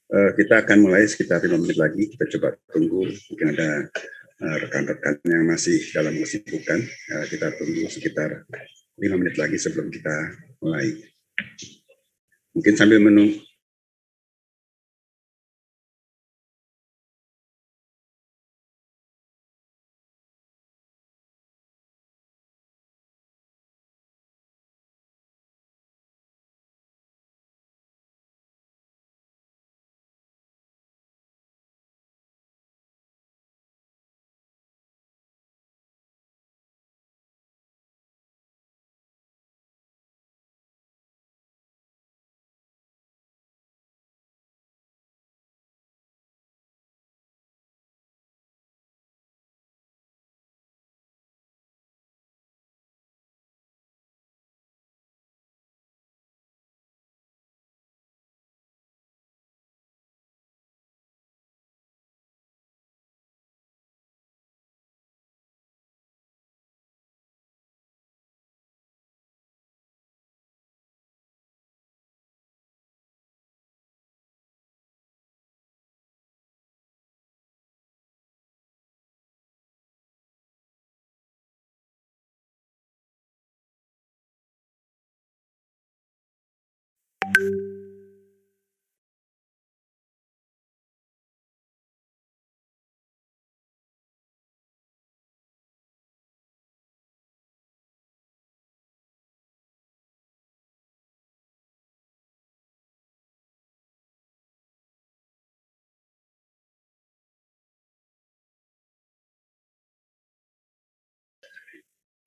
Kita akan mulai sekitar 5 menit lagi. Kita coba tunggu, mungkin ada rekan-rekan yang masih dalam kesibukan. Kita tunggu sekitar 5 menit lagi sebelum kita mulai. Mungkin sambil menunggu.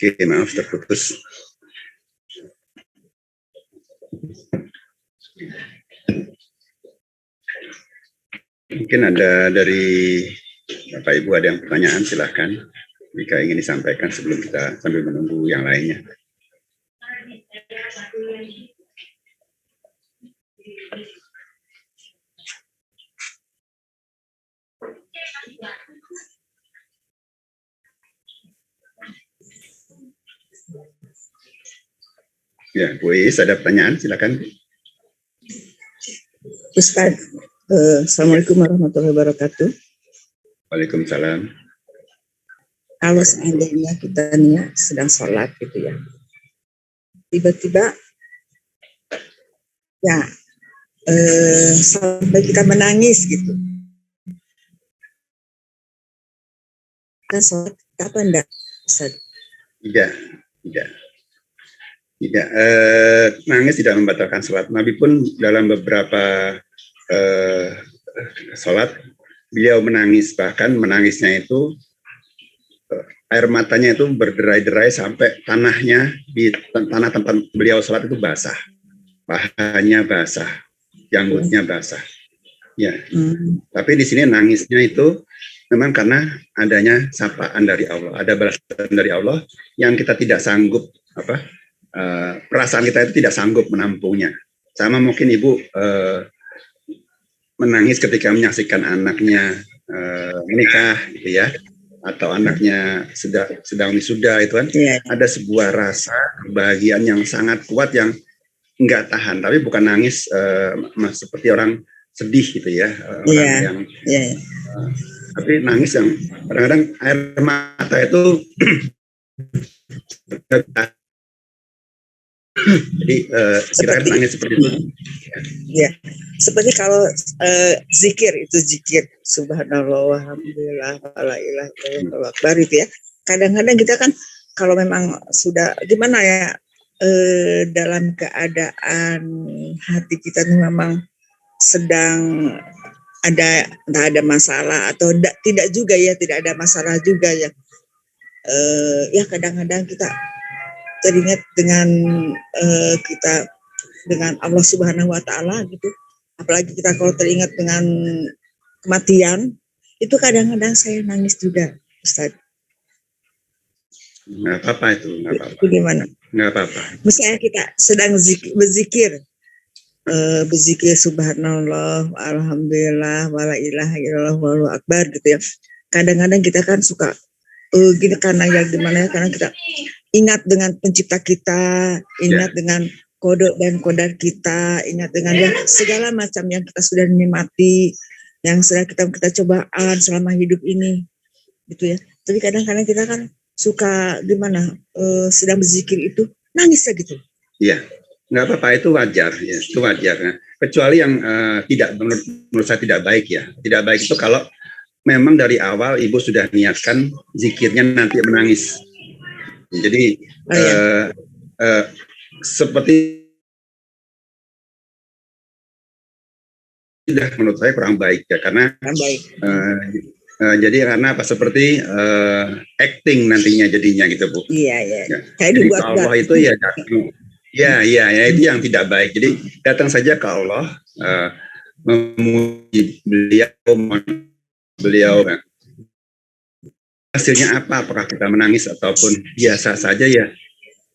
Oke, maaf terputus. Mungkin ada dari Bapak Ibu ada yang pertanyaan, silahkan jika ingin disampaikan sebelum kita sambil menunggu yang lainnya. Ya, Bu Is, ada pertanyaan, silakan. Ustaz, Assalamualaikum warahmatullahi wabarakatuh. Waalaikumsalam. Kalau seandainya kita nih sedang sholat gitu ya, tiba-tiba ya sampai kita menangis gitu. Kan sholat apa enggak, Ustaz? Tidak. Nangis tidak membatalkan sholat. Nabi pun dalam beberapa sholat beliau menangis, bahkan menangisnya itu air matanya itu berderai-derai sampai tanahnya di tanah tempat beliau sholat itu basah, pahanya basah, janggutnya basah. Ya. Tapi di sini nangisnya itu memang karena adanya sapaan dari Allah, ada balasan dari Allah yang kita tidak sanggup perasaan kita itu tidak sanggup menampungnya. Sama mungkin ibu menangis ketika menyaksikan anaknya menikah, gitu ya, atau anaknya sedang wisuda, itu kan ada sebuah rasa kebahagiaan yang sangat kuat yang nggak tahan. Tapi bukan nangis seperti orang sedih gitu ya, orang yang tapi nangis yang kadang-kadang air mata itu jadi kita kan nangis seperti itu. Ya, seperti kalau zikir subhanallah walhamdulillah wala ilaha illallah akbar itu ya. Kadang-kadang kita kan kalau memang sudah gimana ya, dalam keadaan hati kita memang sedang entah ada masalah atau tidak juga ya, tidak ada masalah juga ya. Ya kadang-kadang kita teringat dengan kita dengan Allah Subhanahu wa taala gitu. Apalagi kita kalau teringat dengan kematian, itu kadang-kadang saya nangis juga, Ustaz. Nggak apa-apa itu, nggak apa-apa. Itu gimana? Nggak apa-apa. Misalnya kita sedang berzikir subhanallah, alhamdulillah, wala ilaha illallah, wallahu akbar gitu ya. Kadang-kadang kita kan suka gini karena ya gimana ya, karena kita ingat dengan pencipta kita, ingat dengan kodok dan kodar kita, ingat dengan ya segala macam yang kita sudah nikmati, yang sudah kita cobaan selama hidup ini, gitu ya. Tapi kadang-kadang kita kan suka gimana, sedang berzikir itu nangis ya gitu. Iya, nggak apa-apa, itu wajar, ya, itu wajar. Nah, kecuali yang tidak menurut saya tidak baik ya. Tidak baik itu kalau memang dari awal ibu sudah niatkan zikirnya nanti menangis. Jadi seperti sudah menurut saya kurang baik ya, karena jadi karena apa, seperti acting nantinya jadinya gitu Bu. Iya. Ya. Jadi ke Allah itu ya itu yang tidak baik. Jadi datang saja ke Allah, memuji beliau. Hasilnya apa? Apakah kita menangis ataupun biasa saja ya?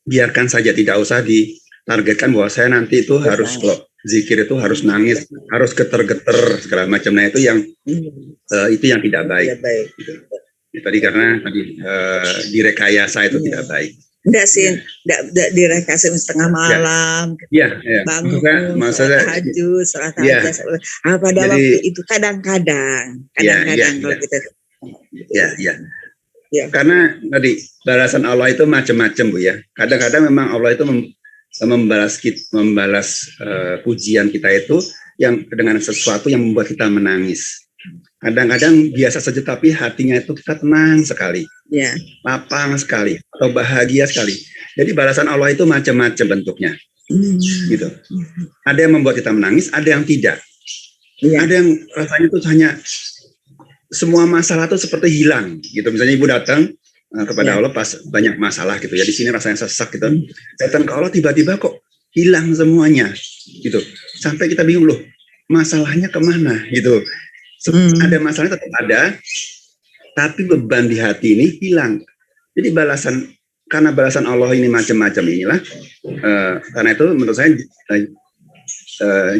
Biarkan saja, tidak usah ditargetkan bahwa saya nanti itu harus kalau zikir itu harus nangis, harus geter-geter segala macam. Nah itu yang tidak baik. Tadi karena direkayasa itu tidak baik. Enggak sih, enggak direkayasa setengah malam. Iya. Bangun, sholat tahajud, pada waktu itu kadang-kadang kalau kita. Ya. Karena tadi balasan Allah itu macam-macam Bu ya. Kadang-kadang memang Allah itu membalas pujian kita itu yang dengan sesuatu yang membuat kita menangis. Kadang-kadang biasa saja tapi hatinya itu kita tenang sekali, lapang sekali atau bahagia sekali. Jadi balasan Allah itu macam-macam bentuknya, gitu. Ada yang membuat kita menangis, ada yang tidak. Ada yang rasanya itu hanya semua masalah itu seperti hilang gitu. Misalnya ibu datang kepada Allah pas banyak masalah gitu ya, di sini rasanya sesak gitu, datang ke Allah tiba-tiba kok hilang semuanya gitu, sampai kita bingung loh masalahnya kemana gitu. Ada masalah tetap ada, tapi beban di hati ini hilang. Jadi karena balasan Allah ini macam-macam inilah, karena itu menurut saya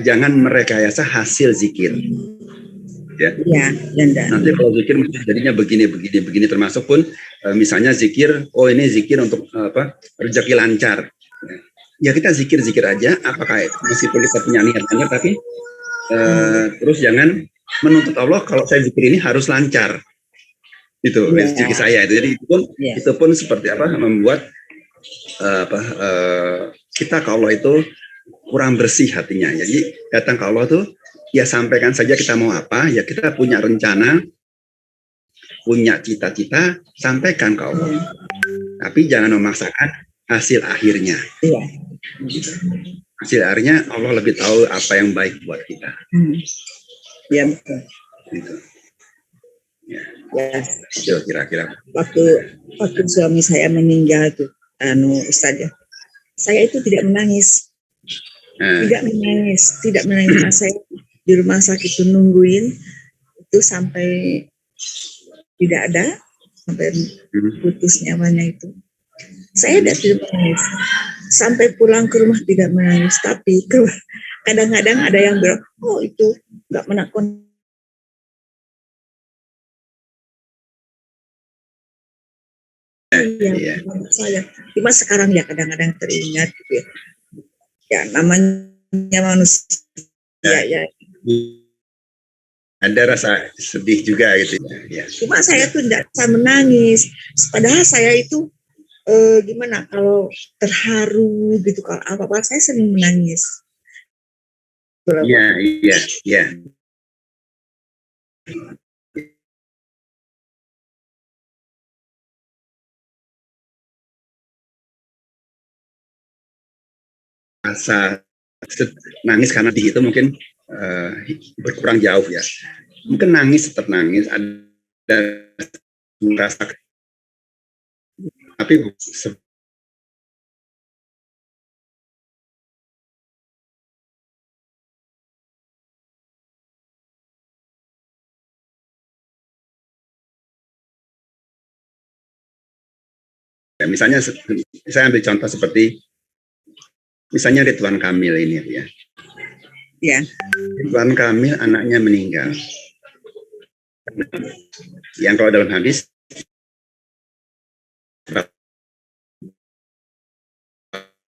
jangan merekayasa hasil zikir. Ya. Nanti kalau zikir mesti jadinya begini, termasuk pun misalnya zikir, ini zikir untuk rezeki lancar. Ya kita zikir aja, apakah meskipun kita punya niat banyak, tapi terus jangan menuntut Allah kalau saya zikir ini harus lancar. Itu rezeki saya itu. Jadi itu pun seperti membuat kita ke Allah itu kurang bersih hatinya. Jadi datang ke Allah tuh ya sampaikan saja kita mau apa, ya kita punya rencana, punya cita-cita, sampaikan ke Allah. Tapi jangan memaksakan hasil akhirnya. Hasil akhirnya Allah lebih tahu apa yang baik buat kita. Ya betul. Gitu. Ya. Itu kira-kira. Waktu suami saya meninggal tuh, Ustaz ya, saya itu tidak menangis. Tidak menangis. Saya di rumah sakit itu nungguin itu sampai tidak ada, sampai putus nyawanya itu. Saya tidak menangis. Sampai pulang ke rumah tidak menangis, tapi kadang-kadang ada yang bilang, oh itu nggak menakutkan. Iya. Saya cuma sekarang ya kadang-kadang teringat gitu ya. Ya namanya manusia ya. Ada rasa sedih juga gitu ya. Cuma saya tuh tidak bisa menangis. Padahal saya itu gimana kalau terharu gitu, kalau apa-apa saya sering menangis. Iya. Rasa nangis karena di itu mungkin berkurang jauh ya. Mungkin nangis tetap nangis, ada merasa, tapi misalnya saya ambil contoh seperti misalnya Ridwan Kamil ini ya. Ya. Ridwan Kamil anaknya meninggal. Yang kalau dalam hadis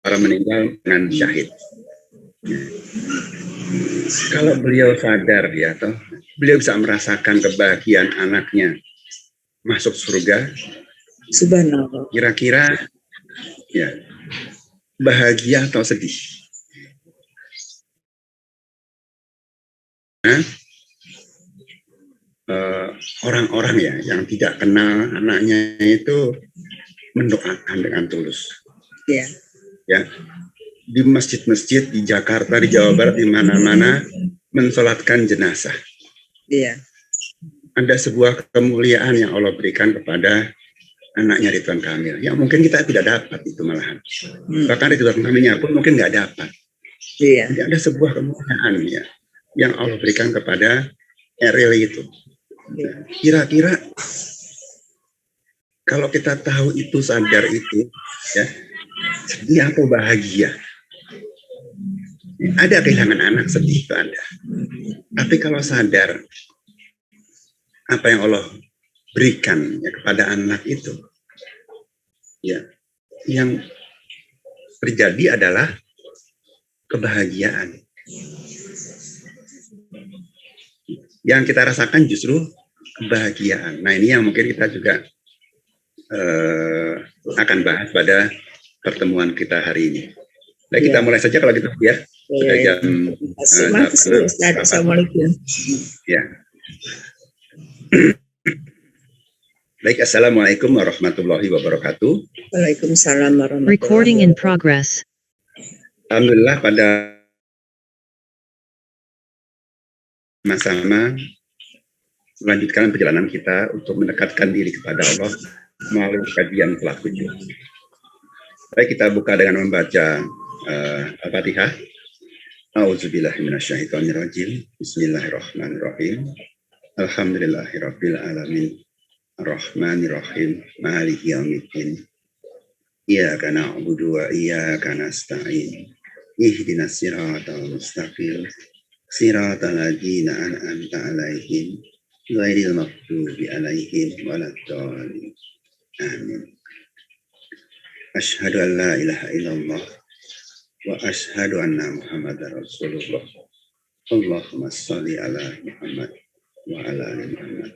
orang meninggal dengan syahid. Kalau beliau sadar ya, toh beliau bisa merasakan kebahagiaan anaknya masuk surga. Subhanallah. Kira-kira ya bahagia atau sedih? Nah, orang-orang ya yang tidak kenal anaknya itu mendoakan dengan tulus. Ya. Ya, di masjid-masjid di Jakarta, di Jawa Barat, di mana-mana mensolatkan jenazah. Iya. Ada sebuah kemuliaan yang Allah berikan kepada anaknya Ridwan Kamil, yang mungkin kita tidak dapat itu malahan. Bahkan Ridwan Kamilnya pun mungkin nggak dapat. Iya. Jadi ada sebuah kemuliaan ya yang Allah berikan kepada Eril itu. Kira-kira kalau kita tahu itu, sadar itu, ya sedih atau bahagia? Ada kehilangan anak, sedih itu ada. Tapi kalau sadar apa yang Allah berikan ya kepada anak itu, ya yang terjadi adalah kebahagiaan. Yang kita rasakan justru kebahagiaan. Nah, ini yang mungkin kita juga akan bahas pada pertemuan kita hari ini. Baik, kita mulai saja kalau gitu ya. Sudah jam. Assalamualaikum. Ya. Baik, assalamualaikum warahmatullahi wabarakatuh. Waalaikumsalam warahmatullahi wabarakatuh. Recording in progress. Alhamdulillah pada sama-sama melanjutkan perjalanan kita untuk mendekatkan diri kepada Allah melalui kajian Salat Khusyuk. Baik, kita buka dengan membaca Al-Fatihah. A'udzubillahi minasyaitonirrajim. Bismillahirrahmanirrahim. Alhamdulillahirabbil alamin. Ar-Rahmanirrahim. Maliki yaumiddin. Iyyaka na'budu wa iyyaka nasta'in. Ihdinas siratal mustaqim. Siratal ladzina an'amta 'alaihim ghairil maghdubi 'alaihim waladdallin. Amin. Asyhadu an la ilaha illallah wa asyhadu anna Muhammadar Rasulullah. Allahumma shalli ala Muhammad wa ala ali Muhammad.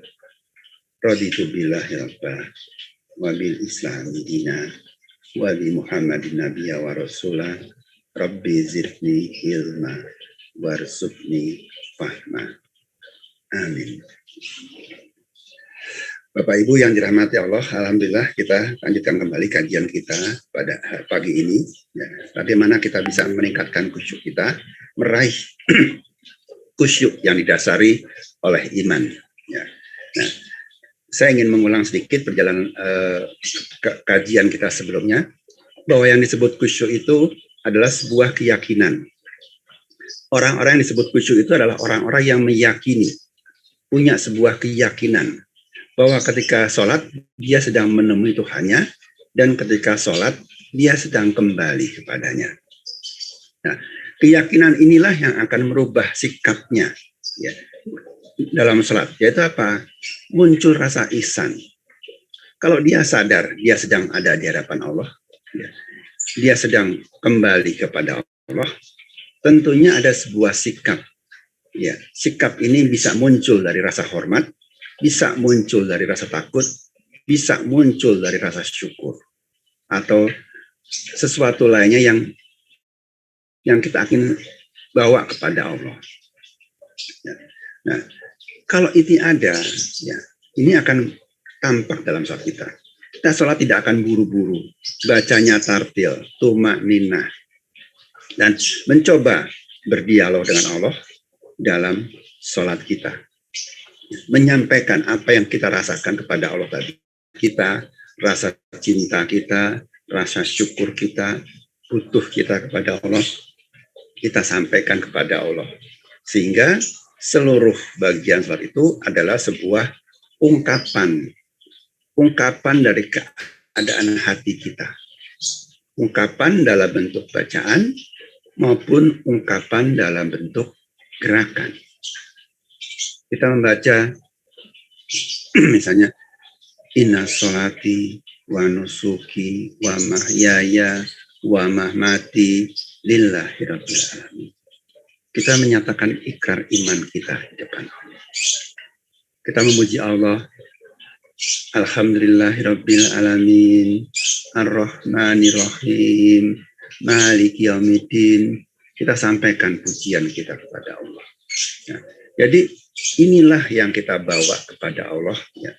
Raditu billahi rabbah wa bil islami dina wa bi Muhammadin nabiyya wa rasulah. Rabbi zidni ilma warzuqni fahma. Amin. Bapak Ibu yang dirahmati Allah, alhamdulillah kita lanjutkan kembali kajian kita pada pagi ini. Ya, bagaimana kita bisa meningkatkan khusyuk kita, meraih khusyuk yang didasari oleh iman. Ya. Nah, saya ingin mengulang sedikit perjalanan kajian kita sebelumnya, bahwa yang disebut khusyuk itu adalah sebuah keyakinan. Orang-orang yang disebut khusyuk itu adalah orang-orang yang meyakini, punya sebuah keyakinan bahwa ketika sholat dia sedang menemui Tuhannya, dan ketika sholat dia sedang kembali kepadanya. Nah, keyakinan inilah yang akan merubah sikapnya ya, dalam sholat, yaitu apa? Muncul rasa ihsan. Kalau dia sadar dia sedang ada di hadapan Allah, ya, dia sedang kembali kepada Allah, tentunya ada sebuah sikap. Ya, sikap ini bisa muncul dari rasa hormat, bisa muncul dari rasa takut, bisa muncul dari rasa syukur, atau sesuatu lainnya yang kita ingin bawa kepada Allah. Ya. Nah, kalau itu ada, ya, ini akan tampak dalam sholat kita. Kita sholat tidak akan buru-buru, bacanya tartil, tumaninah, dan mencoba berdialog dengan Allah dalam sholat kita. Menyampaikan apa yang kita rasakan kepada Allah tadi. Kita, rasa cinta kita, rasa syukur kita, butuh kita kepada Allah, kita sampaikan kepada Allah. Sehingga seluruh bagian salat itu adalah sebuah ungkapan dari keadaan hati kita. Ungkapan dalam bentuk bacaan maupun ungkapan dalam bentuk gerakan. Kita membaca misalnya inna sholati wa nusuki wa mahyaya wa mahmati lillahi rabbil alamin. Kita menyatakan ikrar iman kita di depan Allah. Kita memuji Allah. Alhamdulillahirabbil alamin, Ar-Rahmanir-Rahim, Maliki Yaumiddin. Kita sampaikan pujian kita kepada Allah. Ya. Jadi inilah yang kita bawa kepada Allah. Ya.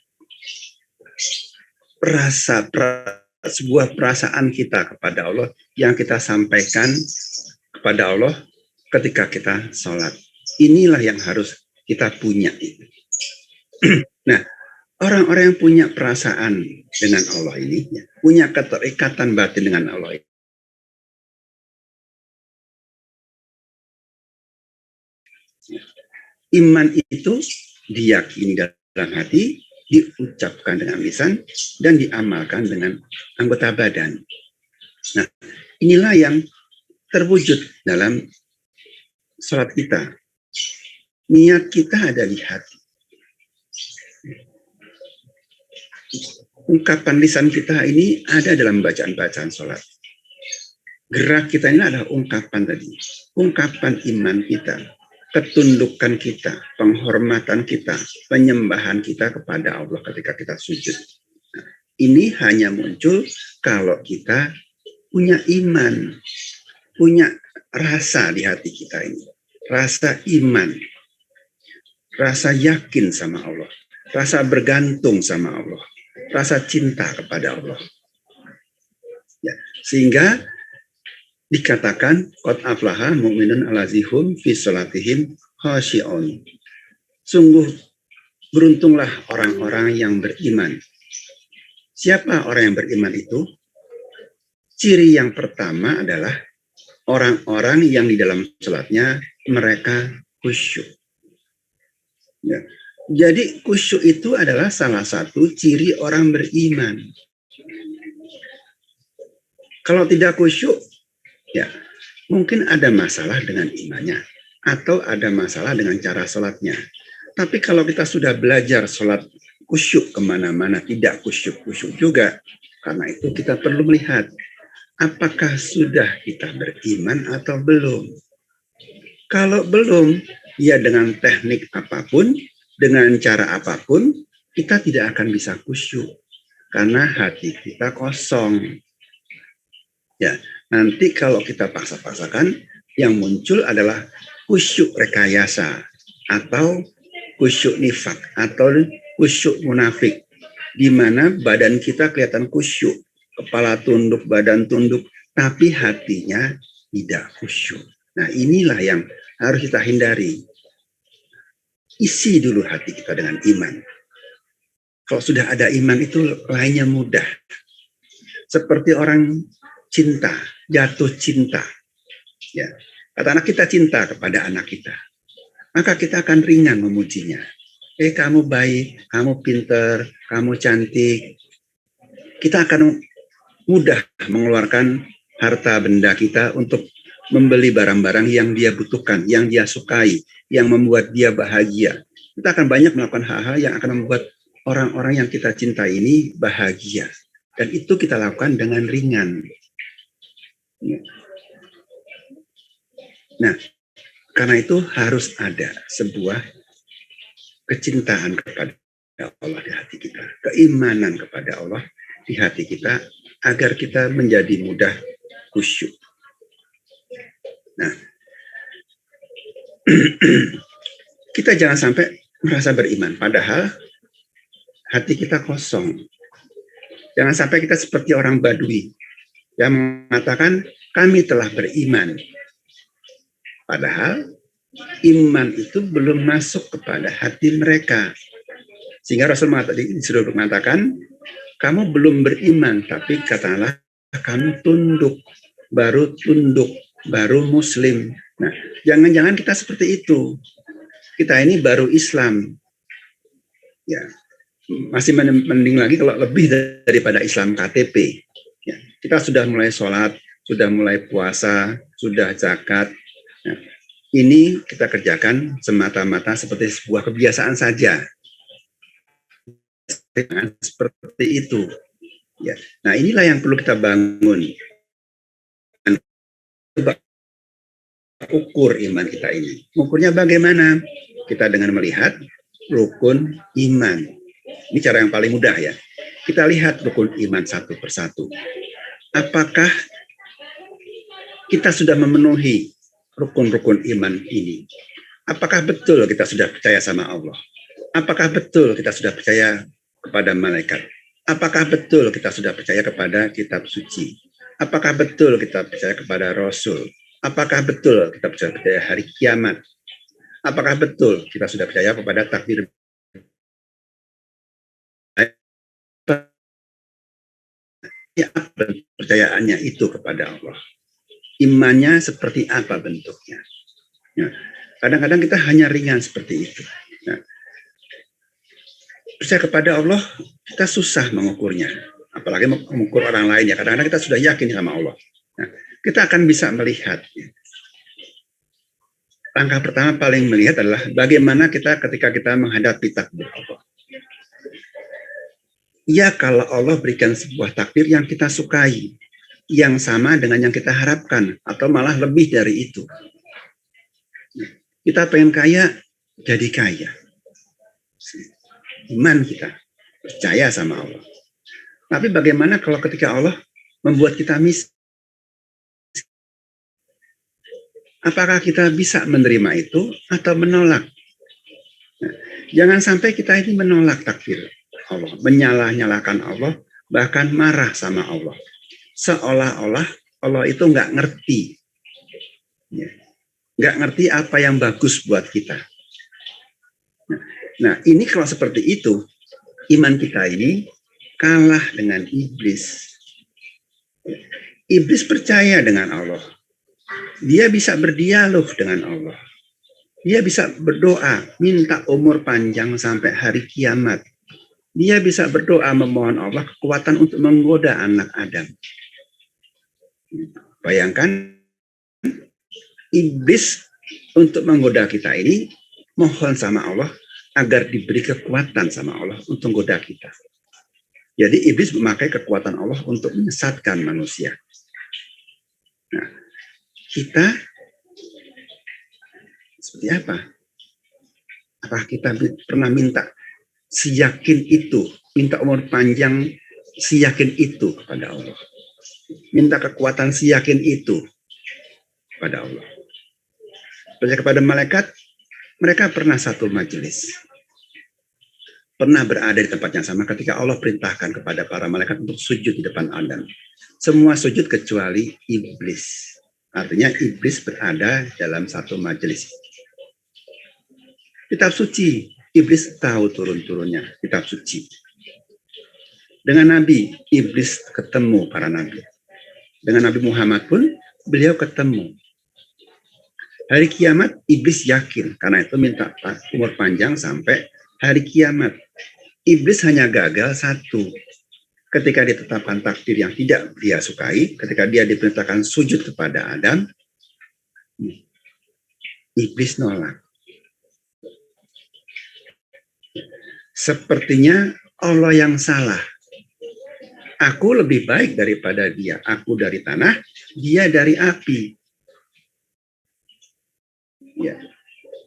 Sebuah perasaan kita kepada Allah yang kita sampaikan kepada Allah ketika kita sholat. Inilah yang harus kita punya. Nah, orang-orang yang punya perasaan dengan Allah ini, ya, punya keterikatan batin dengan Allah ini, iman itu diyakini dalam hati, diucapkan dengan lisan, dan diamalkan dengan anggota badan. Nah, inilah yang terwujud dalam sholat kita. Niat kita ada di hati. Ungkapan lisan kita ini ada dalam bacaan-bacaan sholat. Gerak kita ini adalah ungkapan tadi. Ungkapan iman kita, ketundukan kita, penghormatan kita, penyembahan kita kepada Allah ketika kita sujud. Nah, ini hanya muncul kalau kita punya iman, punya rasa di hati kita ini. Rasa iman, rasa yakin sama Allah, rasa bergantung sama Allah, rasa cinta kepada Allah. Ya, sehingga dikatakan qad aflaha mu'minun allazihum fi sholatihim khashi'un. Sungguh beruntunglah orang-orang yang beriman. Siapa orang yang beriman itu? Ciri yang pertama adalah orang-orang yang di dalam sholatnya mereka khusyuk. Ya. Jadi khusyuk itu adalah salah satu ciri orang beriman. Kalau tidak khusyuk, ya mungkin ada masalah dengan imannya atau ada masalah dengan cara sholatnya. Tapi kalau kita sudah belajar sholat khusyuk kemana-mana, tidak khusyuk-khusyuk juga. Karena itu kita perlu melihat apakah sudah kita beriman atau belum. Kalau belum, ya dengan teknik apapun, dengan cara apapun, kita tidak akan bisa khusyuk. Karena hati kita kosong. Ya, nanti kalau kita paksa-paksakan, yang muncul adalah khusyuk rekayasa, atau khusyuk nifak, atau khusyuk munafik. Di mana badan kita kelihatan khusyuk, kepala tunduk, badan tunduk, tapi hatinya tidak khusyuk. Nah, inilah yang harus kita hindari. Isi dulu hati kita dengan iman. Kalau sudah ada iman itu lainnya mudah. Seperti orang cinta, jatuh cinta. Ya, kata anak kita cinta kepada anak kita, maka kita akan ringan memujinya. Kamu baik, kamu pinter, kamu cantik. Kita akan mudah mengeluarkan harta benda kita untuk membeli barang-barang yang dia butuhkan, yang dia sukai, yang membuat dia bahagia. Kita akan banyak melakukan hal-hal yang akan membuat orang-orang yang kita cintai ini bahagia. Dan itu kita lakukan dengan ringan. Nah, karena itu harus ada sebuah kecintaan kepada Allah di hati kita, keimanan kepada Allah di hati kita, agar kita menjadi mudah khusyuk. Nah, kita jangan sampai merasa beriman, padahal hati kita kosong. Jangan sampai kita seperti orang Badui yang mengatakan kami telah beriman, padahal iman itu belum masuk kepada hati mereka. Sehingga Rasul disuruh mengatakan, kamu belum beriman, tapi katakanlah kamu tunduk, baru muslim. Nah, jangan-jangan kita seperti itu. Kita ini baru Islam. Ya, masih mending lagi kalau lebih daripada Islam KTP. Ya, kita sudah mulai sholat, sudah mulai puasa, sudah zakat. Nah, ini kita kerjakan semata-mata seperti sebuah kebiasaan saja. Seperti itu. Ya. Nah, inilah yang perlu kita bangun. coba ukur iman kita ini. Ukurnya bagaimana? Kita dengan melihat rukun iman. Ini cara yang paling mudah ya. Kita lihat rukun iman satu persatu. Apakah kita sudah memenuhi rukun-rukun iman ini? Apakah betul kita sudah percaya sama Allah? Apakah betul kita sudah percaya kepada malaikat? Apakah betul kita sudah percaya kepada kitab suci? Apakah betul kita percaya kepada Rasul? Apakah betul kita percaya hari kiamat? Apakah betul kita sudah percaya kepada takdir? Ya, percayaannya itu kepada Allah. Imannya seperti apa bentuknya? Ya, kadang-kadang kita hanya ringan seperti itu. Ya. Percaya kepada Allah, kita susah mengukurnya. Apalagi mengukur orang lain ya. Kadang-kadang kita sudah yakin sama Allah. Nah, kita akan bisa melihat. Ya. Langkah pertama paling melihat adalah bagaimana kita ketika kita menghadapi takdir Allah. Ya, kalau Allah berikan sebuah takdir yang kita sukai, yang sama dengan yang kita harapkan, atau malah lebih dari itu. Kita pengen kaya, jadi kaya. Iman kita, percaya sama Allah. Tapi bagaimana kalau ketika Allah membuat kita miskin? Apakah kita bisa menerima itu atau menolak? Nah, jangan sampai kita ini menolak takdir Allah, menyalah-nyalahkan Allah, bahkan marah sama Allah. Seolah-olah Allah itu nggak ngerti. Ya. Nggak ngerti apa yang bagus buat kita. Nah, ini kalau seperti itu, iman kita ini kalah dengan iblis. Iblis percaya dengan Allah. Dia bisa berdialog dengan Allah. Dia bisa berdoa, minta umur panjang sampai hari kiamat. Dia bisa berdoa memohon Allah kekuatan untuk menggoda anak Adam. Bayangkan, iblis untuk menggoda kita ini mohon sama Allah agar diberi kekuatan sama Allah untuk menggoda kita. Jadi iblis memakai kekuatan Allah untuk menyesatkan manusia. Nah, kita seperti apa? Apakah kita pernah minta seyakin itu, minta umur panjang seyakin itu kepada Allah? Minta kekuatan seyakin itu kepada Allah. Percaya kepada malaikat, mereka pernah satu majelis. Pernah berada di tempat yang sama ketika Allah perintahkan kepada para malaikat untuk sujud di depan Adam. Semua sujud kecuali iblis. Artinya iblis berada dalam satu majelis. Kitab suci, iblis tahu turun-turunnya kitab suci. Dengan Nabi, iblis ketemu para nabi. Dengan Nabi Muhammad pun, beliau ketemu. Hari kiamat, iblis yakin. Karena itu minta umur panjang sampai hari kiamat. Iblis hanya gagal satu. Ketika ditetapkan takdir yang tidak dia sukai, ketika dia diperintahkan sujud kepada Adam, iblis nolak. Sepertinya Allah yang salah. Aku lebih baik daripada dia. Aku dari tanah, dia dari api. Ya.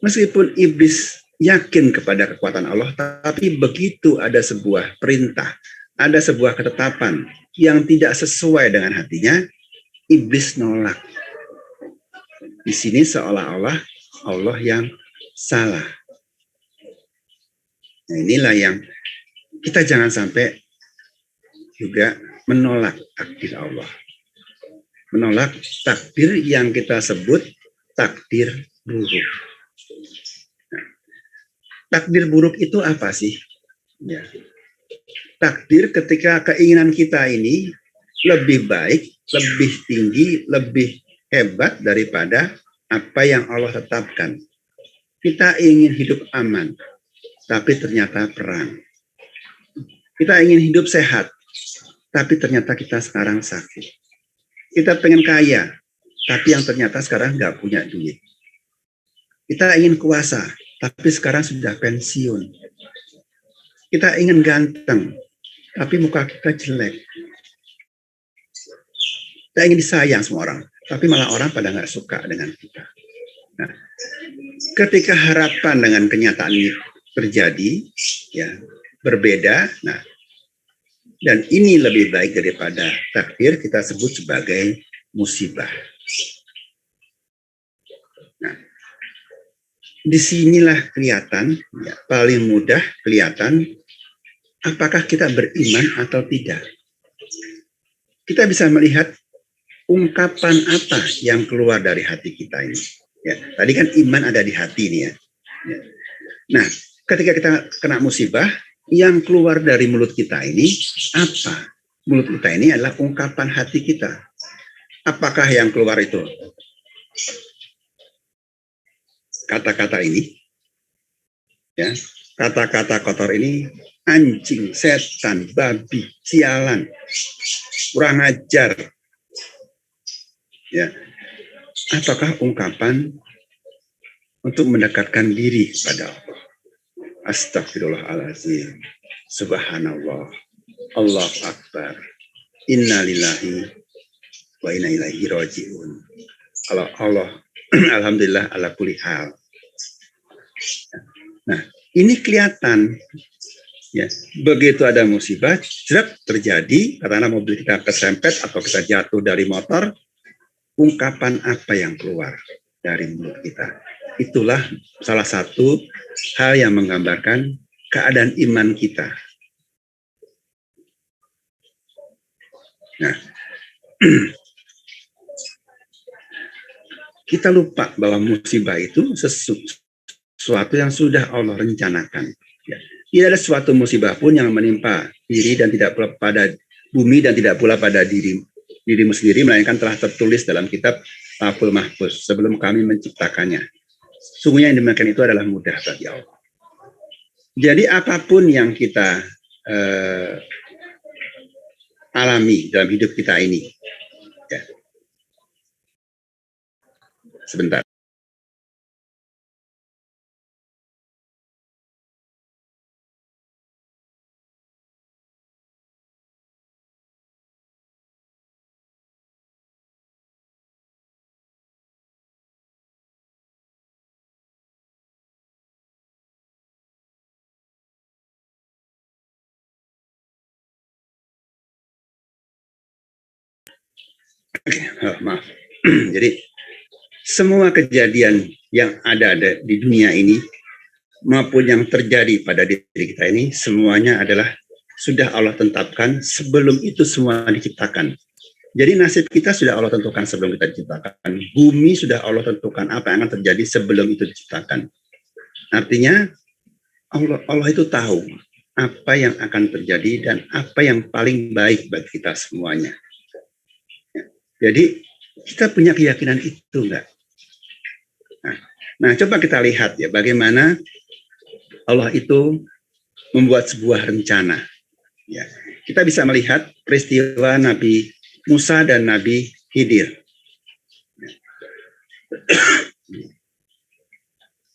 Meskipun iblis yakin kepada kekuatan Allah, tapi begitu ada sebuah perintah, ada sebuah ketetapan yang tidak sesuai dengan hatinya, iblis nolak. Di sini seolah-olah Allah yang salah. Nah, inilah yang kita jangan sampai juga menolak takdir Allah. Menolak takdir yang kita sebut takdir buruk. Nah, takdir buruk itu apa sih? Ya. Takdir ketika keinginan kita ini lebih baik, lebih tinggi, lebih hebat daripada apa yang Allah tetapkan. Kita ingin hidup aman, tapi ternyata perang. Kita ingin hidup sehat, tapi ternyata kita sekarang sakit. Kita pengen kaya, tapi yang ternyata sekarang nggak punya duit. Kita ingin kuasa, tapi sekarang sudah pensiun. Kita ingin ganteng, tapi muka kita jelek. Kita ingin disayang semua orang, tapi malah orang pada nggak suka dengan kita. Nah, ketika harapan dengan kenyataan ini terjadi, ya berbeda. Nah, dan ini lebih baik daripada takdir, kita sebut sebagai musibah. Nah, disinilah kelihatan, ya, paling mudah kelihatan apakah kita beriman atau tidak. Kita bisa melihat ungkapan apa yang keluar dari hati kita ini. Ya, tadi kan iman ada di hati ini ya. Ya. Nah, ketika kita kena musibah, yang keluar dari mulut kita ini apa? Mulut kita ini adalah ungkapan hati kita. Apakah yang keluar itu kata-kata ini? Ya, kata-kata kotor ini, anjing, setan, babi, sialan, kurang ajar. Ya, ataukah ungkapan untuk mendekatkan diri kepada Allah? Astagfirullahaladzim, subhanallah, Allah akbar, inna lillahi wa inna ilaihi rajiun. Allah alhamdulillah ala kulli hal. Nah, ini kelihatan, ya, begitu ada musibah terjadi, karena mobil kita keserempet atau kita jatuh dari motor, ungkapan apa yang keluar dari mulut kita. Itulah salah satu hal yang menggambarkan keadaan iman kita. Nah, kita lupa bahwa musibah itu sesuatu yang sudah Allah rencanakan. Ya. Tidak ada suatu musibah pun yang menimpa diri dan tidak pula pada bumi dan tidak pula pada dirimu sendiri, melainkan telah tertulis dalam kitab Lauhul Mahfuz sebelum kami menciptakannya. Sungguhnya yang demikian itu adalah mudah bagi Allah. Jadi apapun yang kita alami dalam hidup kita ini, ya. Sebentar. Maaf. Jadi semua kejadian yang ada di dunia ini maupun yang terjadi pada diri kita ini semuanya adalah sudah Allah tetapkan sebelum itu semua diciptakan. Jadi nasib kita sudah Allah tentukan sebelum kita diciptakan. Bumi sudah Allah tentukan apa yang akan terjadi sebelum itu diciptakan. Artinya Allah itu tahu apa yang akan terjadi dan apa yang paling baik bagi kita semuanya. Jadi kita punya keyakinan itu enggak? Nah, coba kita lihat ya bagaimana Allah itu membuat sebuah rencana. Ya, kita bisa melihat peristiwa Nabi Musa dan Nabi Khidir.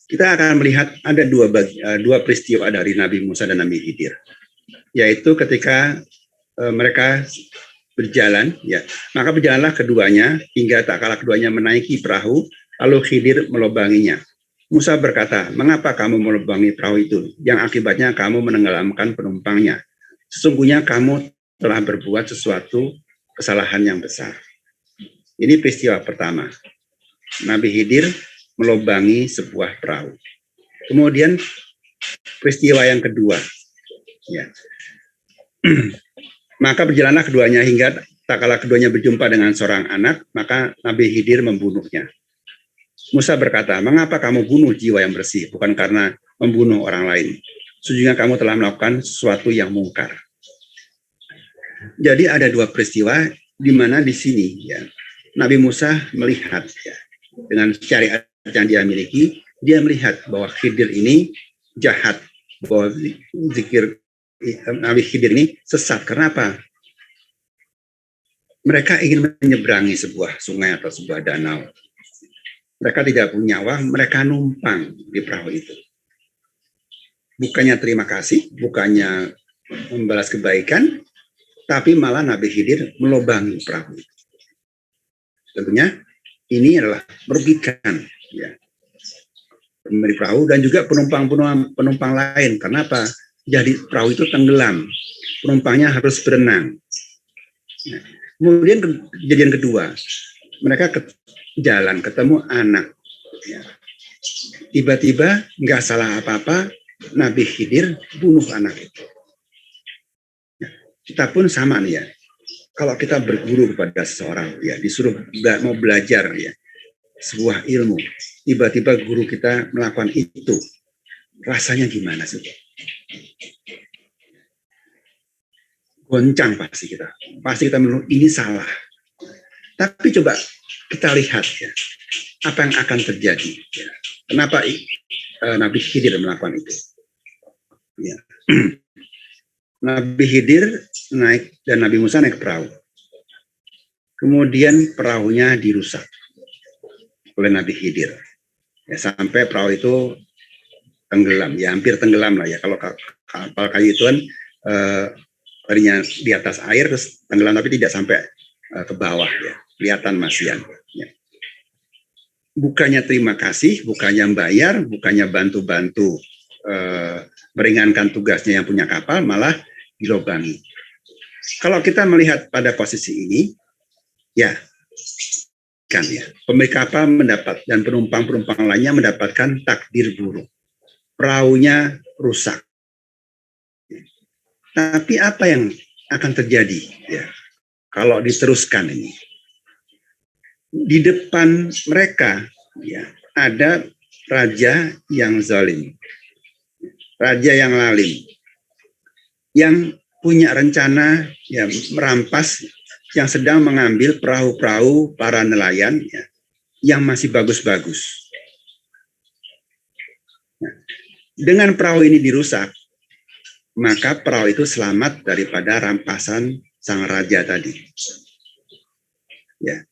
Kita akan melihat ada dua peristiwa dari Nabi Musa dan Nabi Khidir, yaitu ketika mereka berjalan, ya, maka berjalanlah keduanya hingga tak kalah keduanya menaiki perahu, lalu Khidir melubanginya. Musa berkata, mengapa kamu melubangi perahu itu, yang akibatnya kamu menenggelamkan penumpangnya? Sesungguhnya kamu telah berbuat sesuatu kesalahan yang besar. Ini peristiwa pertama. Nabi Khidir melubangi sebuah perahu. Kemudian peristiwa yang kedua, ya. Maka berjalanlah keduanya hingga tak kalah keduanya berjumpa dengan seorang anak, maka Nabi Khidir membunuhnya. Musa berkata, mengapa kamu bunuh jiwa yang bersih, bukan karena membunuh orang lain. Sesungguhnya kamu telah melakukan sesuatu yang mungkar. Jadi ada dua peristiwa di mana di sini, ya, Nabi Musa melihat, ya, dengan syariat yang dia miliki, dia melihat bahwa Khidir ini jahat, bahwa Nabi Khidir ini sesat. Kenapa? Mereka ingin menyeberangi sebuah sungai atau sebuah danau. Mereka tidak punya nyawa, mereka numpang di perahu itu. Bukannya terima kasih, bukannya membalas kebaikan, tapi malah Nabi Khidir melubangi perahu itu. tentunya ini adalah merugikan ya pemilik perahu dan juga penumpang lain. Karena apa? Jadi perahu itu tenggelam, penumpangnya harus berenang. Nah, kemudian kejadian kedua, mereka jalan ketemu anak. Ya. Tiba-tiba nggak salah apa-apa, Nabi Khidir bunuh anak itu. Ya. Kita pun sama nih ya. Kalau kita berguru kepada seseorang, ya disuruh mau belajar ya sebuah ilmu, tiba-tiba guru kita melakukan itu, rasanya gimana sih? Goncang pasti kita menurut ini salah. Tapi coba kita lihat ya, apa yang akan terjadi. Ya. Kenapa Nabi Khidir melakukan itu? Ya. Nabi Khidir naik dan Nabi Musa naik perahu. Kemudian perahunya dirusak oleh Nabi Khidir. Ya, sampai perahu itu tenggelam, ya hampir tenggelam lah ya. Kalau kapal kayu itu kan tadinya di atas air terus tenggelam tapi tidak sampai ke bawah ya, kelihatan masian. Ya. Bukannya terima kasih, bukannya bayar, bukannya bantu-bantu meringankan tugasnya yang punya kapal, malah dilobangi. Kalau kita melihat pada posisi ini, ya kan ya, pemilik kapal mendapat dan penumpang lainnya mendapatkan takdir buruk. Perahunya rusak. Tapi apa yang akan terjadi ya kalau diteruskan ini? Di depan mereka ya ada raja yang zalim, raja yang lalim, yang punya rencana ya merampas, yang sedang mengambil perahu-perahu para nelayan ya, yang masih bagus-bagus. Nah, dengan perahu ini dirusak, maka perahu itu selamat daripada rampasan sang raja tadi. Ya.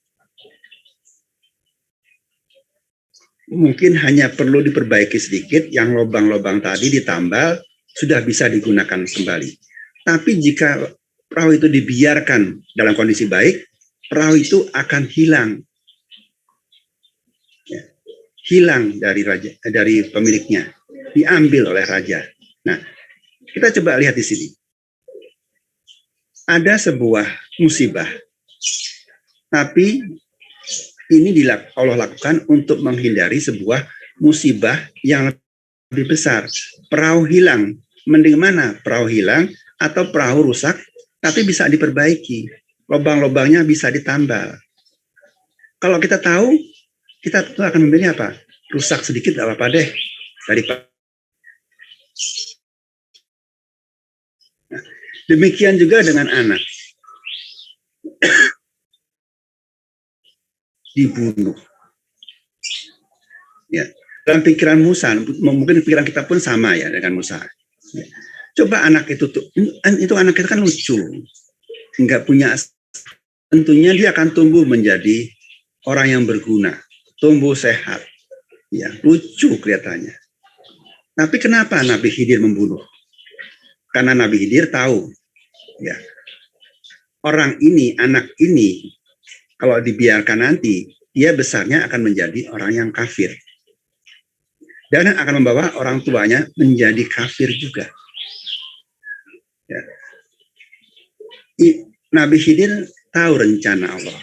Mungkin hanya perlu diperbaiki sedikit, yang lubang-lubang tadi ditambal, sudah bisa digunakan kembali. Tapi jika perahu itu dibiarkan dalam kondisi baik, perahu itu akan hilang. Ya. Hilang dari pemiliknya, diambil oleh raja. Nah, kita coba lihat di sini. Ada sebuah musibah, tapi ini Allah lakukan untuk menghindari sebuah musibah yang lebih besar. Perahu hilang, mending mana? Perahu hilang atau perahu rusak, tapi bisa diperbaiki. Lubang-lubangnya bisa ditambal. Kalau kita tahu, kita tuh akan memilih apa? Rusak sedikit gak apa-apa deh. Daripada. Nah, demikian juga dengan anak. Dibunuh. Ya, dalam pikiran Musa, mungkin pikiran kita pun sama ya dengan Musa. Ya. Coba anak itu anak itu kan lucu, nggak punya, tentunya dia akan tumbuh menjadi orang yang berguna, tumbuh sehat, ya lucu kelihatannya. Tapi kenapa Nabi Khidir membunuh? Karena Nabi Khidir tahu, ya orang ini, anak ini, kalau dibiarkan nanti, dia besarnya akan menjadi orang yang kafir. Dan akan membawa orang tuanya menjadi kafir juga. Ya. Nabi Khidir tahu rencana Allah.